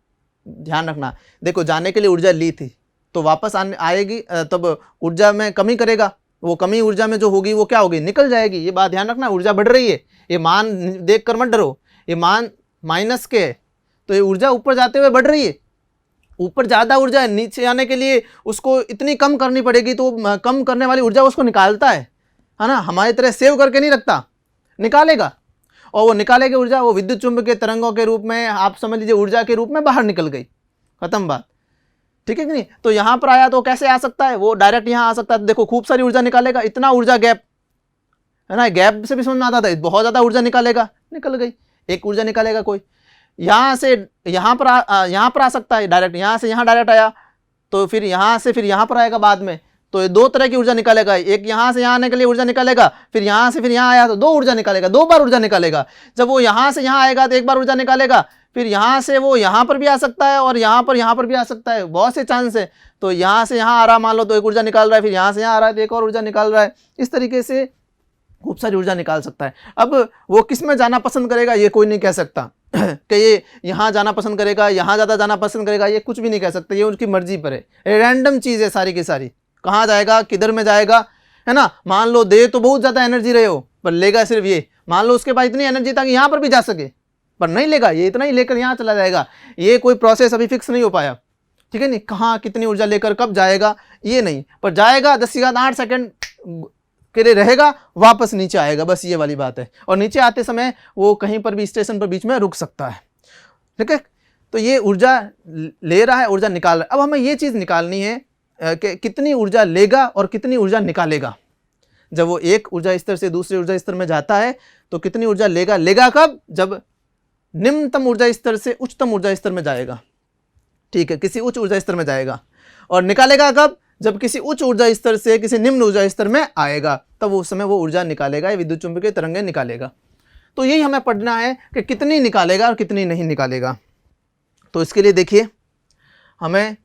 ध्यान रखना, देखो जाने के लिए ऊर्जा ली थी तो वापस आएगी तब ऊर्जा में कमी करेगा, वो कमी ऊर्जा में जो होगी वो क्या होगी, निकल जाएगी। ये बात ध्यान रखना, ऊर्जा बढ़ रही है, ये मान देख कर मत डरो, ये मान माइनस के है तो ये ऊर्जा ऊपर जाते हुए बढ़ रही है। ऊपर ज़्यादा ऊर्जा है, नीचे आने के लिए उसको इतनी कम करनी पड़ेगी, तो कम करने वाली ऊर्जा उसको निकालता है ना, हमारी तरह सेव करके नहीं रखता, निकालेगा। और वो निकालेगी ऊर्जा, वो विद्युत चुंबकीय तरंगों के रूप में आप समझ लीजिए ऊर्जा के रूप में बाहर निकल गई, खत्म बात, ठीक है कि नहीं। तो यहाँ पर आया तो कैसे आ सकता है, वो डायरेक्ट यहाँ आ सकता है। देखो खूब सारी ऊर्जा निकालेगा, इतना ऊर्जा गैप है ना, गैप से भी समझ में आता था, बहुत ज़्यादा ऊर्जा निकालेगा, निकल गई। एक ऊर्जा निकालेगा कोई, यहाँ से यहाँ पर आ सकता है डायरेक्ट, यहाँ से यहाँ डायरेक्ट आया तो फिर यहाँ से फिर यहाँ पर आएगा बाद में, तो ये दो तरह की ऊर्जा निकालेगा, एक यहाँ से यहाँ आने के लिए ऊर्जा निकालेगा, फिर यहाँ से फिर यहाँ आया तो दो ऊर्जा निकालेगा, 2 बार ऊर्जा निकालेगा। जब वो यहाँ से यहाँ आएगा तो 1 बार ऊर्जा निकालेगा, फिर यहाँ से वो यहाँ पर भी आ सकता है और यहाँ पर भी आ सकता है, बहुत से चांस है। तो यहाँ से यहाँ आ रहा मान लो तो 1 ऊर्जा निकाल रहा है, फिर यहाँ से यहाँ आ रहा है तो 1 और ऊर्जा निकाल रहा है, इस तरीके से खूब सारी ऊर्जा निकाल सकता है। अब वो किस में जाना पसंद करेगा ये कोई नहीं कह सकता कि ये यहाँ जाना पसंद करेगा, यहाँ ज़्यादा जाना पसंद करेगा, ये कुछ भी नहीं कह सकते, ये उनकी मर्जी पर है, रैंडम चीज़ है सारी की सारी, कहाँ जाएगा किधर में जाएगा, है ना। मान लो दे तो बहुत ज़्यादा एनर्जी रहे हो पर लेगा सिर्फ ये, मान लो उसके पास इतनी एनर्जी था कि यहाँ पर भी जा सके पर नहीं लेगा, ये इतना ही लेकर यहाँ चला जाएगा। ये कोई प्रोसेस अभी फिक्स नहीं हो पाया, ठीक है नहीं, कहाँ कितनी ऊर्जा लेकर कब जाएगा ये नहीं, पर जाएगा 10 की घात 8 सेकेंड के लिए रहेगा, वापस नीचे आएगा, बस ये वाली बात है। और नीचे आते समय वो कहीं पर भी स्टेशन पर बीच में रुक सकता है, ठीक है। तो ये ऊर्जा ले रहा है, ऊर्जा निकाल रहा है। अब हमें ये चीज़ निकालनी है कि कितनी ऊर्जा लेगा और कितनी ऊर्जा निकालेगा। जब वो एक ऊर्जा स्तर से दूसरे ऊर्जा स्तर में जाता है तो कितनी ऊर्जा लेगा, लेगा कब, जब निम्नतम ऊर्जा स्तर से उच्चतम ऊर्जा स्तर में जाएगा, ठीक है, किसी उच्च ऊर्जा स्तर में जाएगा। और निकालेगा कब, जब किसी उच्च ऊर्जा स्तर से किसी निम्न ऊर्जा स्तर में आएगा, तब उस समय वो ऊर्जा निकालेगा, विद्युत चुंबकीय तरंगें निकालेगा। तो यही हमें पढ़ना है कि कितनी निकालेगा और कितनी नहीं निकालेगा। तो इसके लिए देखिए हमें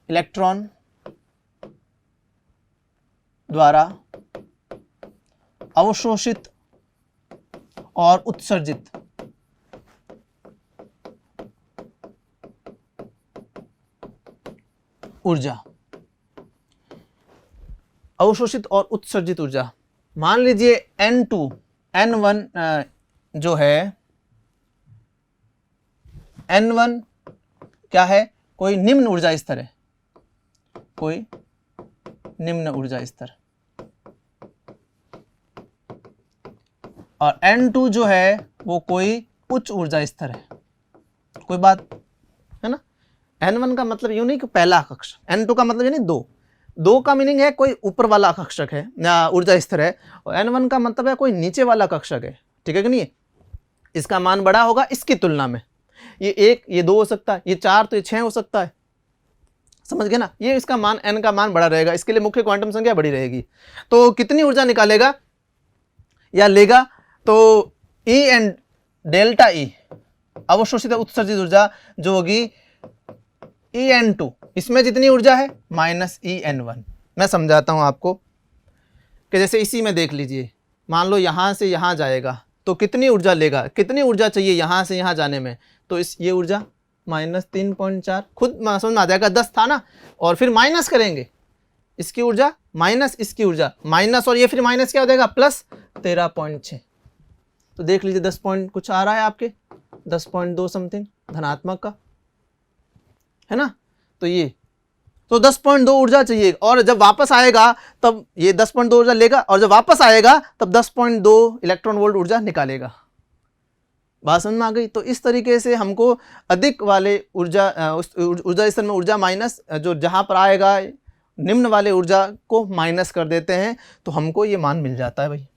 इलेक्ट्रॉन द्वारा अवशोषित और उत्सर्जित ऊर्जा, अवशोषित और उत्सर्जित ऊर्जा, मान लीजिए N2 N1 जो है N1 क्या है, कोई निम्न ऊर्जा स्तर है, कोई निम्न ऊर्जा स्तर, और N2 जो है वो कोई उच्च ऊर्जा स्तर है। कोई बात है ना। N1 का मतलब यूं नहीं कि पहला कक्षक, N2 का मतलब यानी दो का मीनिंग है कोई ऊपर वाला कक्षक है या ऊर्जा स्तर है, और N1 का मतलब है कोई नीचे वाला कक्षक है। ठीक है कि नहीं। इसका मान बड़ा होगा इसकी तुलना में, ये 1 ये 2 हो सकता है, ये 4 तो ये 6 हो सकता है, समझ गए ना। ये इसका मान n का मान बड़ा रहेगा, इसके लिए मुख्य क्वांटम संख्या बड़ी रहेगी। तो कितनी ऊर्जा निकालेगा या लेगा, तो E एंड डेल्टा E अवशोषित उत्सर्जित ऊर्जा जो होगी EN2, इसमें जितनी ऊर्जा है माइनस EN1। मैं समझाता हूं आपको कि जैसे इसी में देख लीजिए, मान लो यहां से यहां जाएगा तो कितनी ऊर्जा लेगा, कितनी ऊर्जा चाहिए यहां से यहां जाने में, तो ये ऊर्जा माइनस 3.4, खुद समझ में आ जाएगा, 10 था ना, और फिर माइनस करेंगे इसकी ऊर्जा माइनस इसकी ऊर्जा माइनस, और ये फिर माइनस क्या हो जाएगा प्लस 13.6। तो देख लीजिए 10 पॉइंट कुछ आ रहा है आपके, 10.2 समथिंग धनात्मक का है ना। तो ये तो 10.2 ऊर्जा चाहिए, और जब वापस आएगा तब ये 10.2 ऊर्जा लेगा, और जब वापस आएगा तब 10.2 इलेक्ट्रॉन वोल्ट ऊर्जा निकालेगा। बात समझ में आ गई। तो इस तरीके से हमको अधिक वाले ऊर्जा उस ऊर्जा स्तर में ऊर्जा माइनस जो जहां पर आएगा निम्न वाले ऊर्जा को माइनस कर देते हैं, तो हमको ये मान मिल जाता है भाई।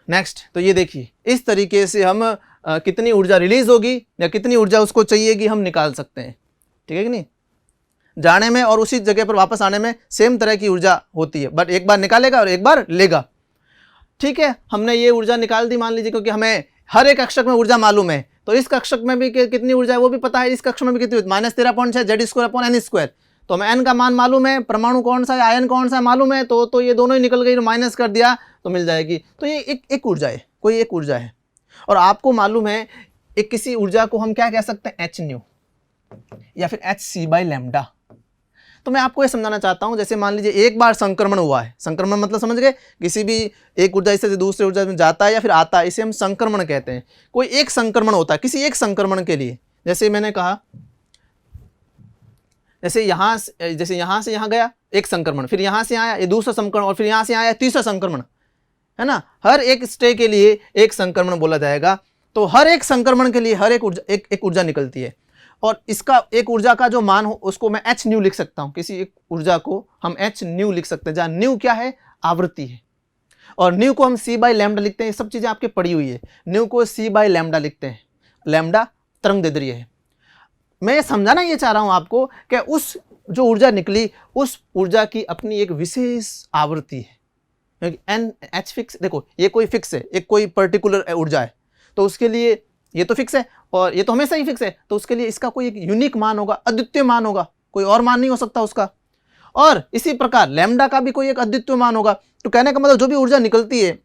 नेक्स्ट, तो ये देखिए इस तरीके से हम कितनी ऊर्जा रिलीज होगी या कितनी ऊर्जा उसको चाहिएगी हम निकाल सकते हैं। ठीक है कि नहीं। जाने में और उसी जगह पर वापस आने में सेम तरह की ऊर्जा होती है, बट एक बार निकालेगा और एक बार लेगा। ठीक है, हमने ये ऊर्जा निकाल दी मान लीजिए, क्योंकि हमें हर एक कक्षक में ऊर्जा मालूम है, तो इस कक्षक में भी कितनी ऊर्जा है वो भी पता है, इस कक्षक में भी कितनी, माइनस 13.6 Z²/n²। तो हमें n का मान मालूम है, परमाणु कौन सा है, आयन कौन सा है मालूम है, तो ये दोनों ही निकल गई, माइनस कर दिया तो मिल जाएगी। तो ये एक ऊर्जा है, कोई एक ऊर्जा है। और आपको मालूम है एक किसी ऊर्जा को हम क्या कह सकते हैं, hν या फिर hc/λ। तो मैं आपको ये समझाना चाहता हूं, जैसे मान लीजिए एक बार संक्रमण हुआ है, संक्रमण मतलब समझ गए, किसी भी एक ऊर्जा से दूसरे ऊर्जा में जाता है या फिर आता है, इसे हम संक्रमण कहते हैं। कोई एक संक्रमण होता है किसी एक संक्रमण के लिए, जैसे मैंने कहा जैसे यहां से यहां गया एक संक्रमण, फिर यहां से आया ये दूसरा संक्रमण, और फिर यहां से आया तीसरा संक्रमण, है ना। हर एक स्टे के लिए एक संक्रमण बोला जाएगा। तो हर एक संक्रमण के लिए हर एक ऊर्जा निकलती है, और इसका एक ऊर्जा का जो मान हो उसको मैं hν लिख सकता हूं। किसी एक ऊर्जा को हम hν लिख सकते हैं, जहां ν क्या है, आवृत्ति है, और ν को हम c/λ लिखते हैं। ये सब चीजें आपके पड़ी हुई है। ν को c/λ लिखते हैं, लैम्डा तरंग दैर्ध्य है। मैं समझाना ये चाह रहा हूं आपको कि उस जो ऊर्जा निकली उस ऊर्जा की अपनी एक विशेष आवृत्ति है, क्योंकि n h फिक्स, देखो ये कोई फिक्स है, एक कोई पर्टिकुलर ऊर्जा है, तो उसके लिए ये तो फिक्स है और ये तो हमेशा ही फिक्स है, तो उसके लिए इसका कोई एक यूनिक मान होगा, अद्वितीय मान होगा, कोई और मान नहीं हो सकता उसका। और इसी प्रकार लैम्डा का भी कोई एक अद्वितीय मान होगा। तो कहने का मतलब जो भी ऊर्जा निकलती है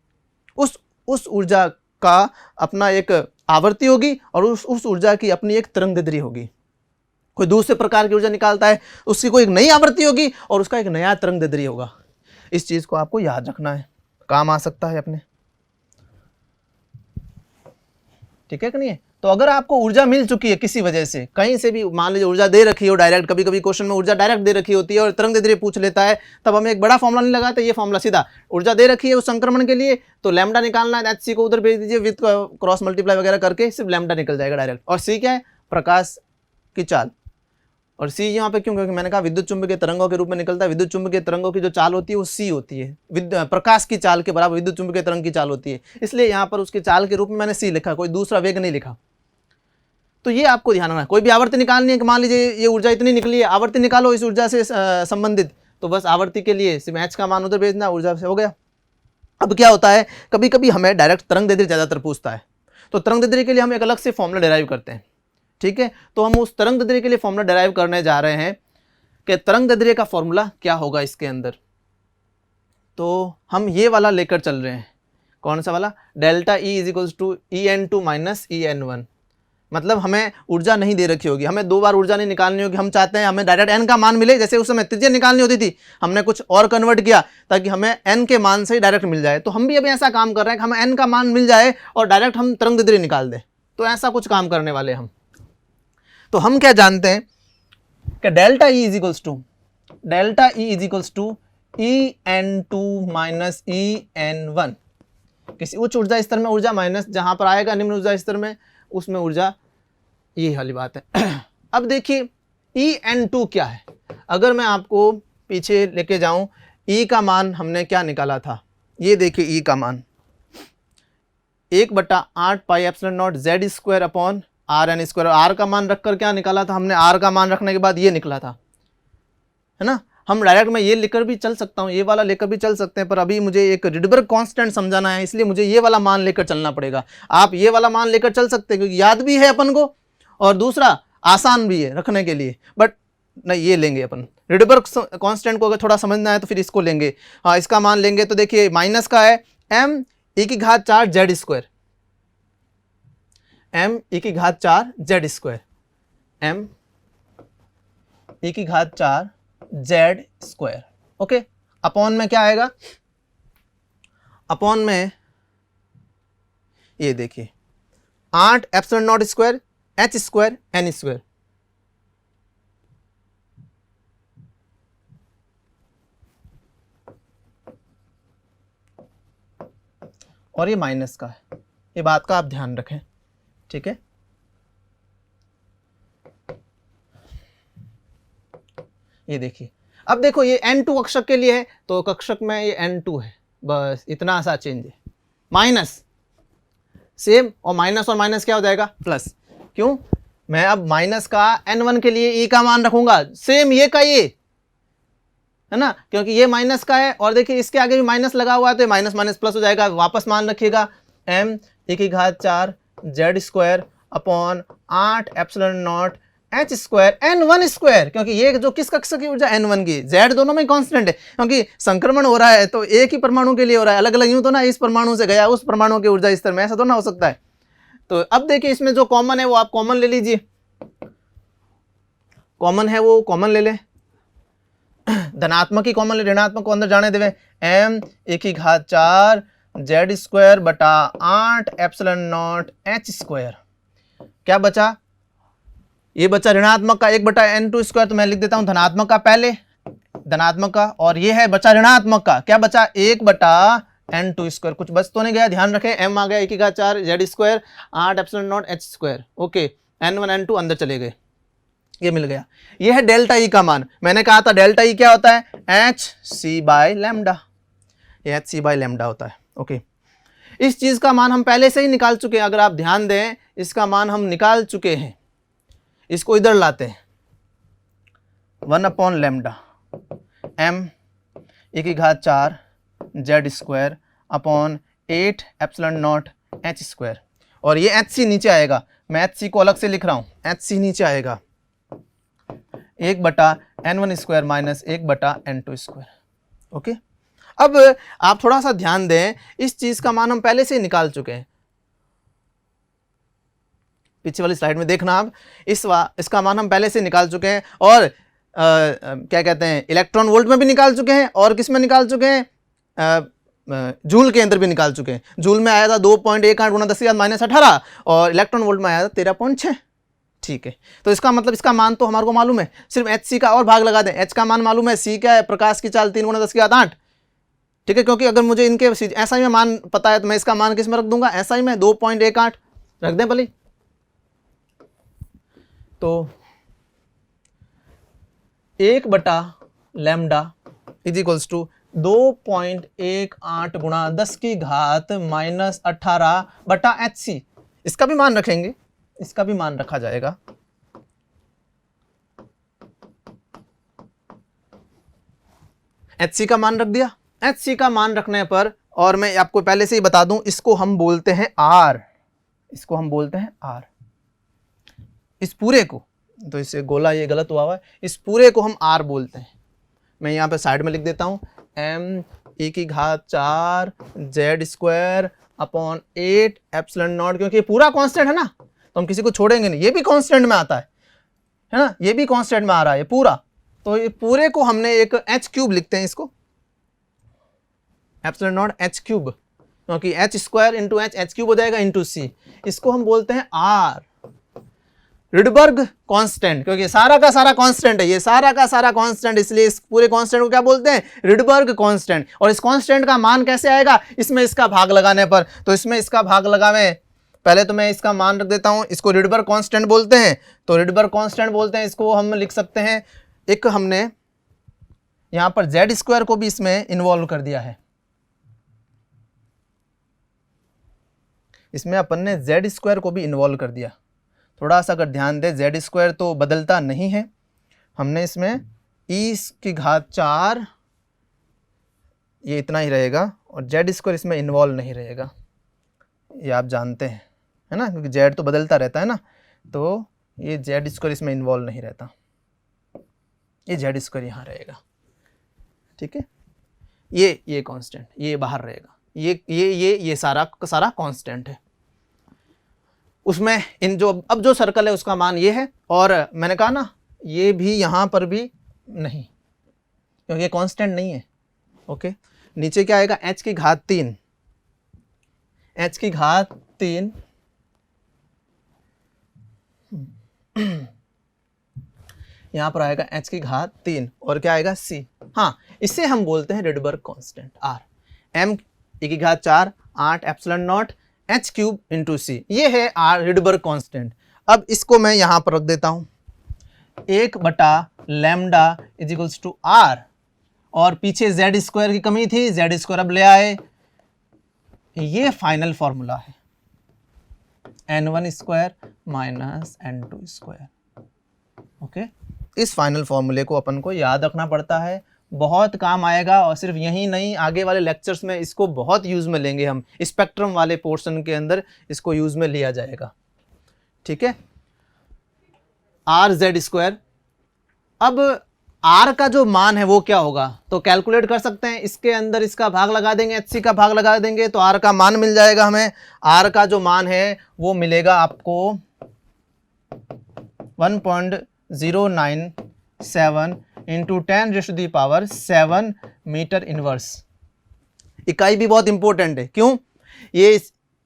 उस ऊर्जा का अपना एक आवृत्ति होगी, और उस ऊर्जा की अपनी एक तरंग दैर्ध्य होगी। कोई दूसरे प्रकार की ऊर्जा निकालता है, उसकी कोई एक नई आवृत्ति होगी और उसका एक नया तरंग दैर्ध्य होगा। इस चीज को आपको याद रखना है, काम आ सकता है अपने। ठीक है कि नहीं है। तो अगर आपको ऊर्जा मिल चुकी है किसी वजह से, कहीं से भी मान लीजिए ऊर्जा दे रखी हो डायरेक्ट, कभी कभी क्वेश्चन में ऊर्जा डायरेक्ट दे रखी होती है और तरंग दैर्ध्य पूछ लेता है, तब हमें एक बड़ा फॉर्मूला नहीं लगाते, ये फॉर्मूला सीधा ऊर्जा दे रखी है उस संक्रमण के लिए, तो लैम्डा निकालना है, hc को उधर भेज दीजिए विद क्रॉस मल्टीप्लाई वगैरह करके सिर्फ लैम्डा निकल जाएगा डायरेक्ट। और c क्या है, प्रकाश की चाल। और c यहाँ पे क्यों, क्योंकि मैंने कहा विद्युत चुंबकीय तरंगों के रूप में निकलता है। विद्युत चुंबकीय तरंगों की जो चाल होती है वो c होती है, प्रकाश की चाल के बराबर विद्युत चुंबकीय तरंग की चाल होती है, इसलिए यहाँ पर उसकी चाल के रूप में मैंने c लिखा, कोई दूसरा वेग नहीं लिखा। तो ये आपको ध्यान रखना है। कोई भी आवर्ती निकालनी है कि मान लीजिए ये ऊर्जा इतनी निकली है, आवर्ती निकालो इस ऊर्जा से संबंधित, तो बस आवर्ती के लिए सिर्फ h का मान उधर भेजना, ऊर्जा से हो गया। अब क्या होता है, कभी कभी हमें डायरेक्ट तरंग दैर्ध्य ज़्यादातर पूछता है, तो तरंग दैर्ध्य के लिए हम एक अलग से फॉर्मूला डेराइव करते हैं। ठीक है, तो हम उस तरंग दैर्ध्य के लिए फॉर्मूला डेराइव करने जा रहे हैं कि तरंग दैर्ध्य का फॉर्मूला क्या होगा इसके अंदर। तो हम ये वाला लेकर चल रहे हैं, कौन सा वाला, डेल्टा E = EN2 - EN1। मतलब हमें ऊर्जा नहीं दे रखी होगी, हमें दो बार ऊर्जा नहीं निकालनी होगी, हम चाहते हैं हमें डायरेक्ट n का मान मिले। जैसे उस समय त्रिज्या निकालनी होती थी, हमने कुछ और कन्वर्ट किया ताकि हमें n के मान से ही डायरेक्ट मिल जाए। तो हम भी अभी ऐसा काम कर रहे हैं कि हमें n का मान मिल जाए और डायरेक्ट हम तरंग दैर्ध्य निकाल दें। तो ऐसा कुछ काम करने वाले हम। तो हम क्या जानते हैं कि delta E is equals to En2 minus En1। किसी उच्च ऊर्जा स्तर में ऊर्जा माइनस जहां पर आएगा निम्न ऊर्जा स्तर में, उसमें ऊर्जा, ये वाली बात है। अब देखिए En2 क्या है, अगर मैं आपको पीछे लेके जाऊं, E का मान हमने क्या निकाला था, ये देखिए E का मान 1/8 pi epsilon not Z square upon Rn square. R का मान रखकर क्या निकाला था हमने, R का मान रखने के बाद ये निकला था, है ना। हम डायरेक्ट में ये लेकर भी चल सकता हूँ, ये वाला लेकर भी चल सकते हैं, पर अभी मुझे एक रिडबर्ग कांस्टेंट समझाना है, इसलिए मुझे ये वाला मान लेकर चलना पड़ेगा। आप ये वाला मान लेकर चल सकते हैं क्योंकि याद भी है अपन को, और दूसरा आसान भी है रखने के लिए, बट नहीं ये लेंगे अपन रिडबर्ग कांस्टेंट को। अगर थोड़ा समझना है तो फिर इसको लेंगे। हाँ, इसका मान लेंगे तो देखिए माइनस का है m⁴ Z square, m⁴ Z square, m⁴ Z square, okay. Upon में क्या आएगा, अपॉन में ये देखिए 8 epsilon not square H square N square, और ये माइनस का है, ये बात का आप ध्यान रखें, ठीक है। ये देखिए, अब देखो ये N2 कक्षक के लिए है, तो कक्षक में ये N2 है, बस इतना सा चेंज है। माइनस सेम, और माइनस क्या हो जाएगा, प्लस। क्यों, मैं अब माइनस का N1 के लिए E का मान रखूंगा, सेम ये का ये, है ना, क्योंकि ये माइनस का है, और देखिए इसके आगे भी माइनस लगा हुआ है, तो माइनस माइनस प्लस हो जाएगा। वापस मान रखिएगा m⁴ Z square upon 8 epsilon not H square N1 square, क्योंकि ये जो किस कक्षा की ऊर्जा N1 की, Z दोनों में कांस्टेंट है, क्योंकि संक्रमण हो रहा है तो एक ही परमाणु के लिए हो रहा है, अलग अलग यूं तो ना, इस परमाणु से गया उस परमाणु के ऊर्जा स्तर में, ऐसा तो ना हो सकता है। तो अब देखिए इसमें जो कॉमन है वो आप कॉमन ले लीजिए, कॉमन है वो कॉमन ले लें, धनात्मक ही कॉमन ले, ऋणात्मक को अंदर जाने देवे। m⁴ Z स्क्वायर बटा 8 एप्सिलॉन नॉट H स्क्वायर, क्या बचा, ये बचा ऋणात्मक का 1/N2 स्क्वायर, तो मैं लिख देता हूं धनात्मक का पहले, धनात्मक का, और ये है बचा ऋणात्मक का, क्या बचा 1/N2 स्क्वायर। कुछ बच तो नहीं गया, ध्यान रखें, m आ गया 1⁴ Z square 8 epsilon not H square, okay. N1 N2 अंदर चले गए, ये मिल गया। ये है डेल्टा ई का मान। मैंने कहा था डेल्टा ई क्या होता है, hc/λ, ये hc/λ होता है, ओके। इस चीज का मान हम पहले से ही निकाल चुके हैं, अगर आप ध्यान दें इसका मान हम निकाल चुके हैं। इसको इधर लाते हैं, 1/λ m⁴ Z square upon 8 epsilon not H square, और ये hc नीचे आएगा, मैं hc को अलग से लिख रहा हूं, hc नीचे आएगा 1/N1 square minus 1/N2 square, okay. अब आप थोड़ा सा ध्यान दें, इस चीज का मान हम पहले से ही निकाल चुके हैं, पीछे वाली स्लाइड में देखना आप, इसका मान हम पहले से निकाल चुके हैं, और क्या कहते हैं, इलेक्ट्रॉन वोल्ट में भी निकाल चुके हैं, और किस में निकाल चुके हैं, जूल के अंदर भी निकाल चुके हैं। जूल में आया था 2.18 × 10⁻18, और इलेक्ट्रॉन वोल्ट में आया था 13.6, ठीक है। तो इसका मतलब इसका मान तो हमारे को मालूम है, सिर्फ Hc का और भाग लगा दें, H का मान मालूम है, C क्या है, प्रकाश की चाल 3 × 10⁸, ठीक है। क्योंकि अगर मुझे इनके SI में मान पता है तो मैं इसका मान किस में रख दूंगा, SI में 2.18 रख दें भले। तो 1/λ इज इक्वल्स टू 2.18 × 10⁻18/Hc, इसका भी मान रखेंगे, इसका भी मान रखा जाएगा। Hc का मान रख दिया, Hc का मान रखने पर, और मैं आपको पहले से ही बता दूं, इसको हम बोलते हैं R, इसको हम बोलते हैं R, इस पूरे को, तो इसे गोला ये गलत हुआ है, इस पूरे को हम R बोलते हैं। मैं यहाँ पे साइड में लिख देता हूँ m⁴ Z square upon 8 epsilon not, क्योंकि ये पूरा कांस्टेंट है ना, तो हम किसी को छोड़ेंगे नहीं, ये भी कांस्टेंट में आता है ना, ये भी कांस्टेंट में आ रहा है ये पूरा, तो ये पूरे को हमने एक h³ लिखते हैं, इसको एप्सिलॉन नॉट h³, क्योंकि h² × h h³ हो जाएगा इंटू c, इसको हम बोलते हैं R, रिडबर्ग कांस्टेंट, क्योंकि सारा का सारा कांस्टेंट है, ये सारा का सारा कांस्टेंट, इसलिए इस पूरे कांस्टेंट को क्या बोलते हैं, रिडबर्ग कांस्टेंट। और इस कांस्टेंट का मान कैसे आएगा, इसमें इसका भाग लगाने पर। तो इसमें इसका भाग लगावे, पहले तो मैं इसका मान रख देता हूं, इसको रिडबर्ग कांस्टेंट बोलते हैं। तो रिडबर्ग कांस्टेंट बोलते हैं, इसको हम लिख सकते हैं, एक हमने यहां पर जेड स्क्वायर को भी इसमें इन्वॉल्व कर दिया है। इसमें अपन ने जेड स्क्वायर को भी इन्वॉल्व कर दिया। थोड़ा सा अगर ध्यान दें, जेड स्क्वायर तो बदलता नहीं है, हमने इसमें ई की घात 4 ये इतना ही रहेगा, और जेड स्क्वायर इसमें इन्वॉल्व नहीं रहेगा, ये आप जानते हैं, है ना, क्योंकि जेड तो बदलता रहता है ना, तो ये जेड स्क्वायर इसमें इन्वॉल्व नहीं रहता, ये जेड स्क्वायर यहाँ रहेगा। ठीक है, ये कांस्टेंट ये बाहर रहेगा, ये सारा का सारा कांस्टेंट है। उसमें इन जो अब जो सर्कल है उसका मान ये है, और मैंने कहा ना ये भी यहाँ पर भी नहीं, क्योंकि ये कांस्टेंट नहीं है। ओके, नीचे क्या आएगा, h की घात 3, h की घात 3 यहाँ पर आएगा h की घात 3, और क्या आएगा c। हाँ, इसे हम बोलते हैं Rydberg constant r, m e की घात 4 8 epsilon not h cube into c, ये है r रिडबर्ग कांस्टेंट। अब इसको मैं यहाँ पर रख देता हूँ, 1/λ इज इक्वल्स टू r, और पीछे जेड स्क्वायर की कमी थी, जेड स्क्वायर अब ले आए, ये फाइनल फॉर्मूला है, n1 square minus n2 square. Okay, इस फाइनल फॉर्मूले को अपन को याद रखना पड़ता है, बहुत काम आएगा। और सिर्फ यही नहीं, आगे वाले लेक्चर्स में इसको बहुत यूज़ में लेंगे हम, स्पेक्ट्रम वाले पोर्शन के अंदर इसको यूज़ में लिया जाएगा। ठीक है, आर जेड स्क्वायर, अब आर का जो मान है वो क्या होगा, तो कैलकुलेट कर सकते हैं, इसके अंदर इसका भाग लगा देंगे, एच सी का भाग लगा देंगे, तो आर का मान मिल जाएगा हमें। आर का जो मान है वो मिलेगा आपको 1.097 इंटू 10⁻⁷ मीटर इनवर्स। इकाई भी बहुत इंपॉर्टेंट है, क्यों, ये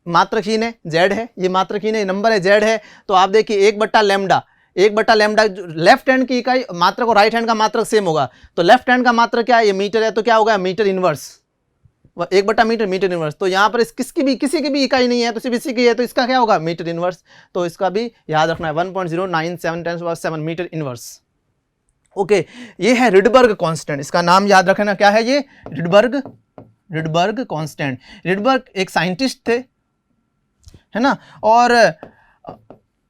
मात्रहीन है, जेड है, ये मात्रहीन है, नंबर है, जेड है, तो आप देखिए 1/λ, 1/λ लेफ्ट हैंड की इकाई मात्रक और राइट हैंड का मात्रक सेम होगा, तो लेफ्ट हैंड का मात्रक क्या है, ये मीटर है, तो क्या होगा, मीटर इनवर्स, 1/मीटर मीटर इनवर्स। तो यहाँ पर किसी की भी इकाई नहीं है, तो सिर्फ इसी की है, तो इसका क्या होगा, मीटर इनवर्स। तो इसका भी याद रखना है, 1.097 10⁻⁷ मीटर इनवर्स। ओके, ये है रिडबर्ग कांस्टेंट, इसका नाम याद रखना क्या है, ये रिडबर्ग कांस्टेंट। रिडबर्ग एक साइंटिस्ट थे, है ना, और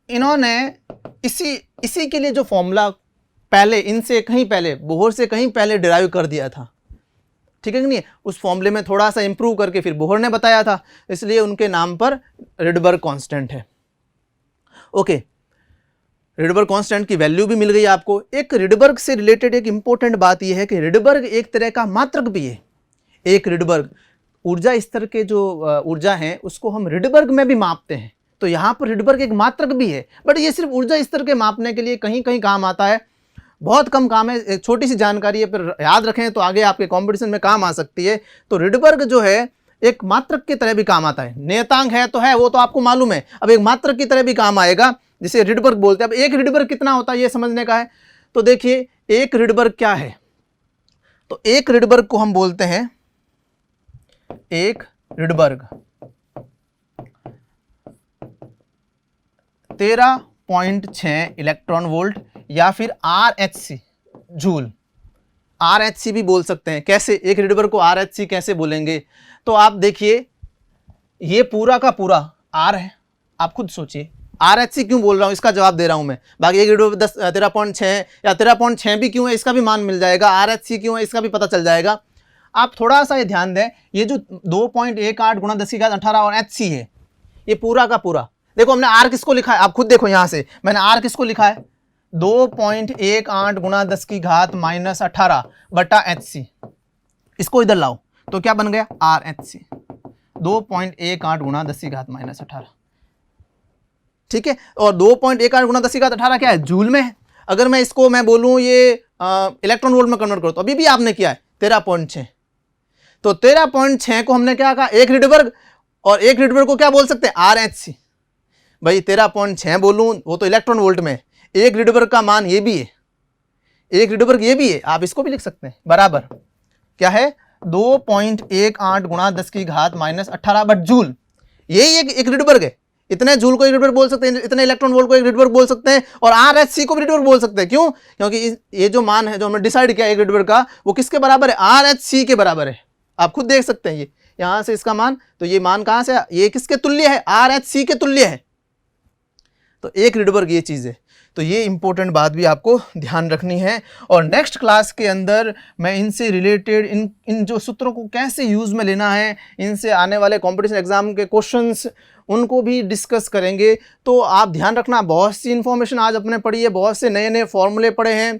इन्होंने इसी के लिए जो फॉर्मूला पहले, इनसे कहीं पहले, बोहर से कहीं पहले डिराइव कर दिया था। ठीक है कि नहीं, उस फॉर्मूले में थोड़ा सा इंप्रूव करके फिर बोहर ने बताया था, इसलिए उनके नाम पर रिडबर्ग कांस्टेंट है। ओके, रिडबर्ग कांस्टेंट की वैल्यू भी मिल गई आपको। एक रिडबर्ग से रिलेटेड एक इंपॉर्टेंट बात यह है कि रिडबर्ग एक तरह का मात्रक भी है। एक रिडबर्ग ऊर्जा स्तर के जो ऊर्जा हैं उसको हम रिडबर्ग में भी मापते हैं, तो यहाँ पर रिडबर्ग एक मात्रक भी है, बट ये सिर्फ ऊर्जा स्तर के मापने के लिए कहीं कहीं काम आता है, बहुत कम काम है। एक छोटी सी जानकारी है, पर याद रखें तो आगे आपके कंपटीशन में काम आ सकती है। तो रिडबर्ग जो है एक मात्रक की तरह भी काम आता है, नियतांक है तो है, वो तो आपको मालूम है, अब एक मात्रक की तरह भी काम आएगा, जिसे रिडबर्ग बोलते हैं। अब एक रिडबर्ग कितना होता है ये समझने का है, तो देखिए एक रिडबर्ग क्या है, तो एक रिडबर्ग को हम बोलते हैं, एक रिडबर्ग 13.6 इलेक्ट्रॉन वोल्ट या फिर RHC जूल, RHC भी बोल सकते हैं। कैसे, एक रिडबर्ग को RHC कैसे बोलेंगे, तो आप देखिए ये पूरा का पूरा R है, आप खुद सोचिए RHC क्यों बोल रहा हूँ, इसका जवाब दे रहा हूँ मैं। बाकी एक रिडबर्ग 13.6 या 13.6 भी क्यों है इसका भी मान मिल जाएगा, RHC क्यों है इसका भी पता चल जाएगा। आप थोड़ा सा ये ध्यान दें, ये जो 2.18 × 10⁻18 और HC है, ये पूरा का पूरा, देखो हमने R किसको लिखा है, आप खुद देखो यहाँ से मैंने R किसको लिखा है, 2.18 × 10⁻⁻18 बटा HC, इसको इधर लाओ तो क्या बन गया, RHC 2.18 × 10⁻18। ठीक है, और 2.18 × 10⁻18 क्या है, जूल में है। अगर मैं इसको मैं बोलूँ ये इलेक्ट्रॉन वोल्ट में कन्वर्ट करो, तो अभी भी आपने किया है 13.6, तो 13.6 को हमने क्या कहा, एक रिडबर्ग, और एक रिडबर्ग को क्या बोल सकते हैं, RHC। भाई 13.6 बोलूँ वो तो इलेक्ट्रॉन वोल्ट में, एक रिडबर्ग का मान ये भी है, एक रिडबर्ग ये भी है, आप इसको भी लिख सकते हैं बराबर क्या है 2.18 गुणा 10 की घात -18 बट जूल, यही एक रिडबर्ग है। इतने जूल को एक रिडबर्ग बोल सकते हैं, इतने इलेक्ट्रॉन वोल्ट को एक रिडबर्ग बोल सकते हैं, और RHC को भी रिडबर्ग बोल सकते हैं। क्यों? क्योंकि ये जो मान है जो हमने डिसाइड किया एक रिडबर्ग का, वो किसके बराबर है? RHC के बराबर है। आप खुद देख सकते हैं ये यहां से इसका मान, तो ये मान कहां से, ये किसके तुल्य है? RHC के तुल्य है। तो एक रिडबर्ग ये चीज है। तो ये इंपॉर्टेंट बात भी आपको ध्यान रखनी है। और नेक्स्ट क्लास के अंदर मैं इनसे रिलेटेड इन जो सूत्रों को कैसे यूज में लेना है, इनसे आने वाले कंपटीशन एग्जाम के क्वेश्चंस उनको भी डिस्कस करेंगे। तो आप ध्यान रखना, बहुत सी इंफॉर्मेशन आज अपने पढ़ी है, बहुत से नए नए फॉर्मूले पढ़े हैं,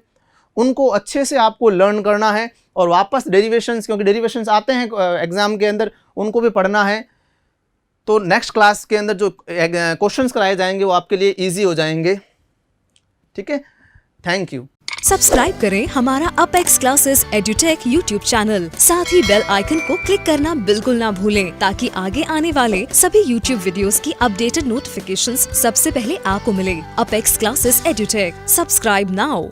उनको अच्छे से आपको लर्न करना है। और वापस डेरिवेशंस, क्योंकि डेरिवेशंस आते हैं एग्जाम के अंदर, उनको भी पढ़ना है। तो नेक्स्ट क्लास के अंदर जो क्वेश्चंस कराए जाएंगे वो आपके लिए ईजी हो जाएंगे। ठीक है, थैंक यू। सब्सक्राइब करें हमारा apex classes edutech YouTube channel, साथ ही बेल आइकन को क्लिक करना बिल्कुल ना भूलें, ताकि आगे आने वाले सभी यूट्यूब वीडियोस की अपडेटेड नोटिफिकेशंस सबसे पहले आपको मिले। Apex classes edutech, subscribe now.